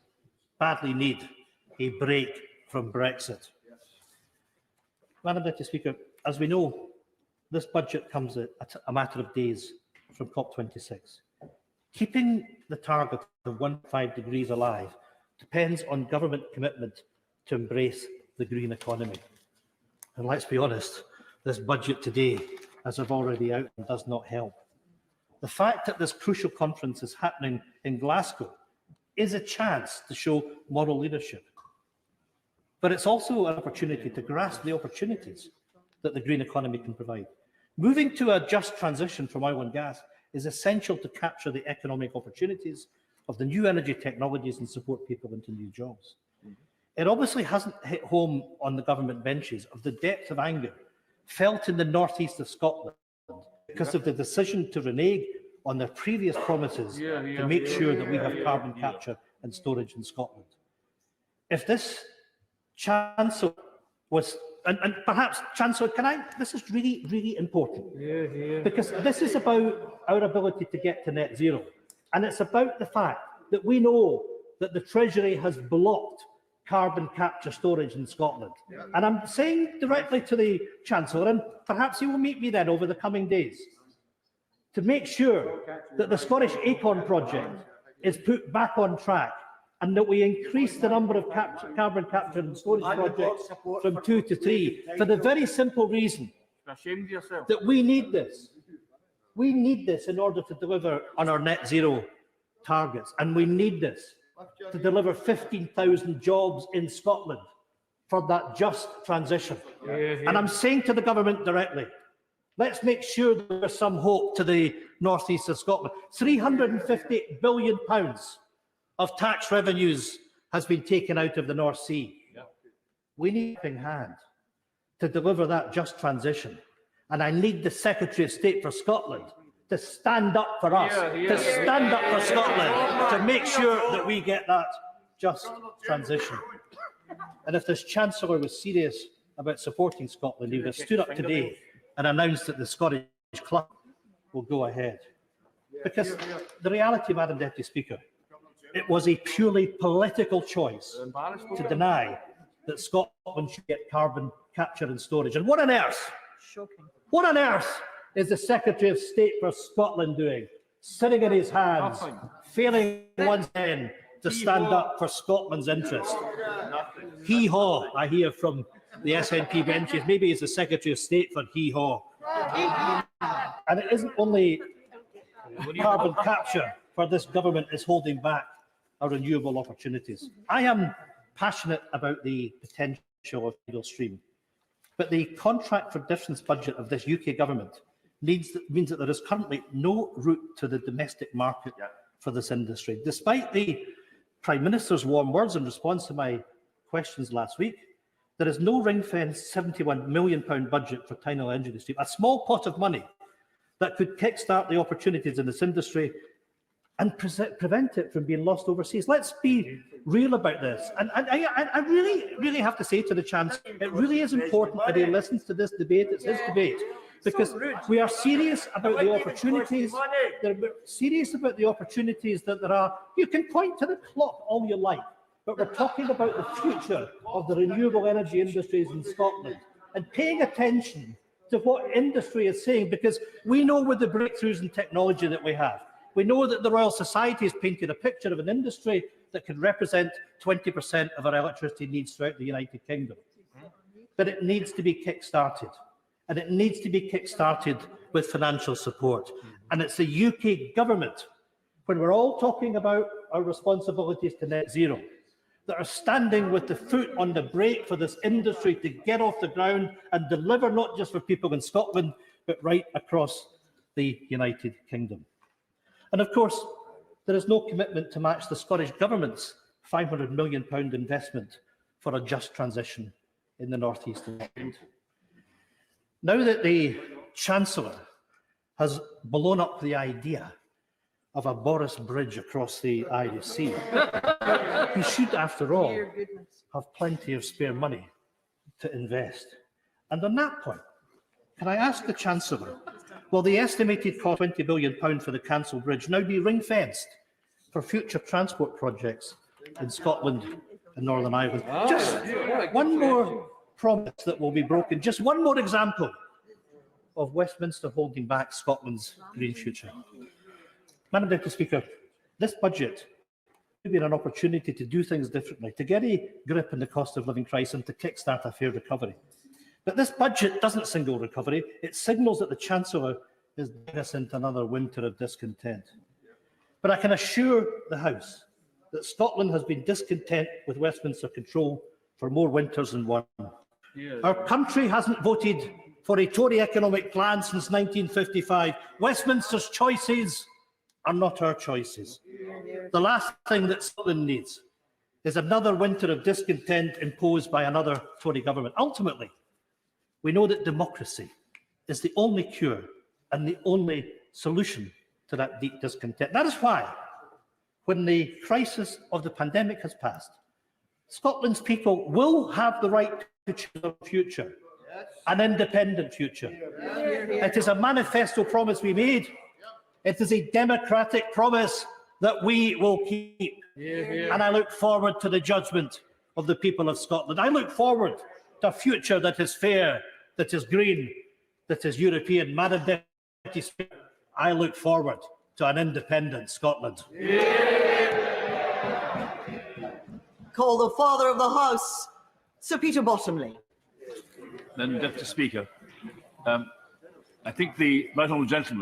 badly need a break from Brexit. Madam Deputy Speaker, as we know, this budget comes at a matter of days from COP26. Keeping the target of 1.5 degrees alive depends on government commitment to embrace the green economy. And let's be honest, this budget today, as I've already outlined, does not help. The fact that this crucial conference is happening in Glasgow is a chance to show moral leadership. But it's also an opportunity to grasp the opportunities that the green economy can provide. Moving to a just transition from oil and gas is essential to capture the economic opportunities of the new energy technologies and support people into new jobs. It obviously hasn't hit home on the government benches of the depth of anger felt in the northeast of Scotland because of the decision to renege on their previous promises to make sure that we have carbon capture and storage in Scotland. If this Chancellor was, and perhaps Chancellor, this is really, really important, because this is about our ability to get to net zero. And it's about the fact that we know that the Treasury has blocked carbon capture storage in Scotland. And I'm saying directly to the Chancellor, and perhaps he will meet me then over the coming days, to make sure that the Scottish Acorn project is put back on track and that we increase the number of carbon capture and storage projects from 2 to 3 for the very simple reason that we need this. We need this in order to deliver on our net zero targets, and we need this to deliver 15,000 jobs in Scotland for that just transition. And I'm saying to the government directly, let's make sure that there's some hope to the northeast of Scotland. £350 billion of tax revenues has been taken out of the North Sea. We need a hand to deliver that just transition. And I need the Secretary of State for Scotland to stand up for us, to stand up for Scotland, to make sure that we get that just transition. And if this Chancellor was serious about supporting Scotland, he would have stood up today and announced that the Scottish Club will go ahead. Because the reality, Madam Deputy Speaker, it was a purely political choice to deny that Scotland should get carbon capture and storage. And what on earth? Shocking. What on earth is the Secretary of State for Scotland doing? Sitting in his hands, failing once again to stand up for Scotland's interest. Hee-haw, I hear from the SNP benches, maybe he's the Secretary of State for hee-haw. And it isn't only carbon capture for this government is holding back our renewable opportunities. I am passionate about the potential of tidal stream, but the contract for difference budget of this UK government means that there is currently no route to the domestic market for this industry. Despite the Prime Minister's warm words in response to my questions last week, there is no ring-fenced £71 million budget for tidal energy stream, a small pot of money that could kickstart the opportunities in this industry and prevent it from being lost overseas. Let's be real about this. And I really have to say to the Chancellor, it really is important that he listens to this debate. It's his debate, because we are serious about the opportunities. We're serious about the opportunities that there are. You can point to the clock all you like, but we're talking about the future of the renewable energy industries in Scotland and paying attention to what industry is saying, because we know with the breakthroughs in technology that we have, we know that the Royal Society has painted a picture of an industry that could represent 20% of our electricity needs throughout the United Kingdom. But it needs to be kick-started, and it needs to be kick-started with financial support. And it's the UK government, when we're all talking about our responsibilities to net zero, that are standing with the foot on the brake for this industry to get off the ground and deliver not just for people in Scotland, but right across the United Kingdom. And of course, there is no commitment to match the Scottish Government's £500 million investment for a just transition in the North East of England. Now that the Chancellor has blown up the idea of a Boris Bridge across the Irish Sea, he should, after all, have plenty of spare money to invest. And on that point, can I ask the Chancellor, will the estimated cost of £20 billion for the cancelled bridge now be ring-fenced for future transport projects in Scotland and Northern Ireland? Just one more promise that will be broken, just one more example of Westminster holding back Scotland's green future. Madam Deputy Speaker, this budget could be an opportunity to do things differently, to get a grip on the cost of living crisis and to kickstart a fair recovery. But this budget doesn't signal recovery. It signals that the Chancellor is getting us into another winter of discontent. But I can assure the House that Scotland has been discontent with Westminster control for more winters than one. Our country hasn't voted for a Tory economic plan since 1955. Westminster's choices are not our choices. The last thing that Scotland needs is another winter of discontent imposed by another Tory government. Ultimately, we know that democracy is the only cure and the only solution to that deep discontent. That is why, when the crisis of the pandemic has passed, Scotland's people will have the right to choose their future, an independent future. It is a manifesto promise we made. It is a democratic promise that we will keep. And I look forward to the judgment of the people of Scotland. I look forward to a future that is fair, that is green, that is European. Madam Deputy Speaker, I look forward to an independent Scotland. Call the Father of the House, Sir Peter Bottomley. Madam Deputy Speaker, I think the right honourable gentleman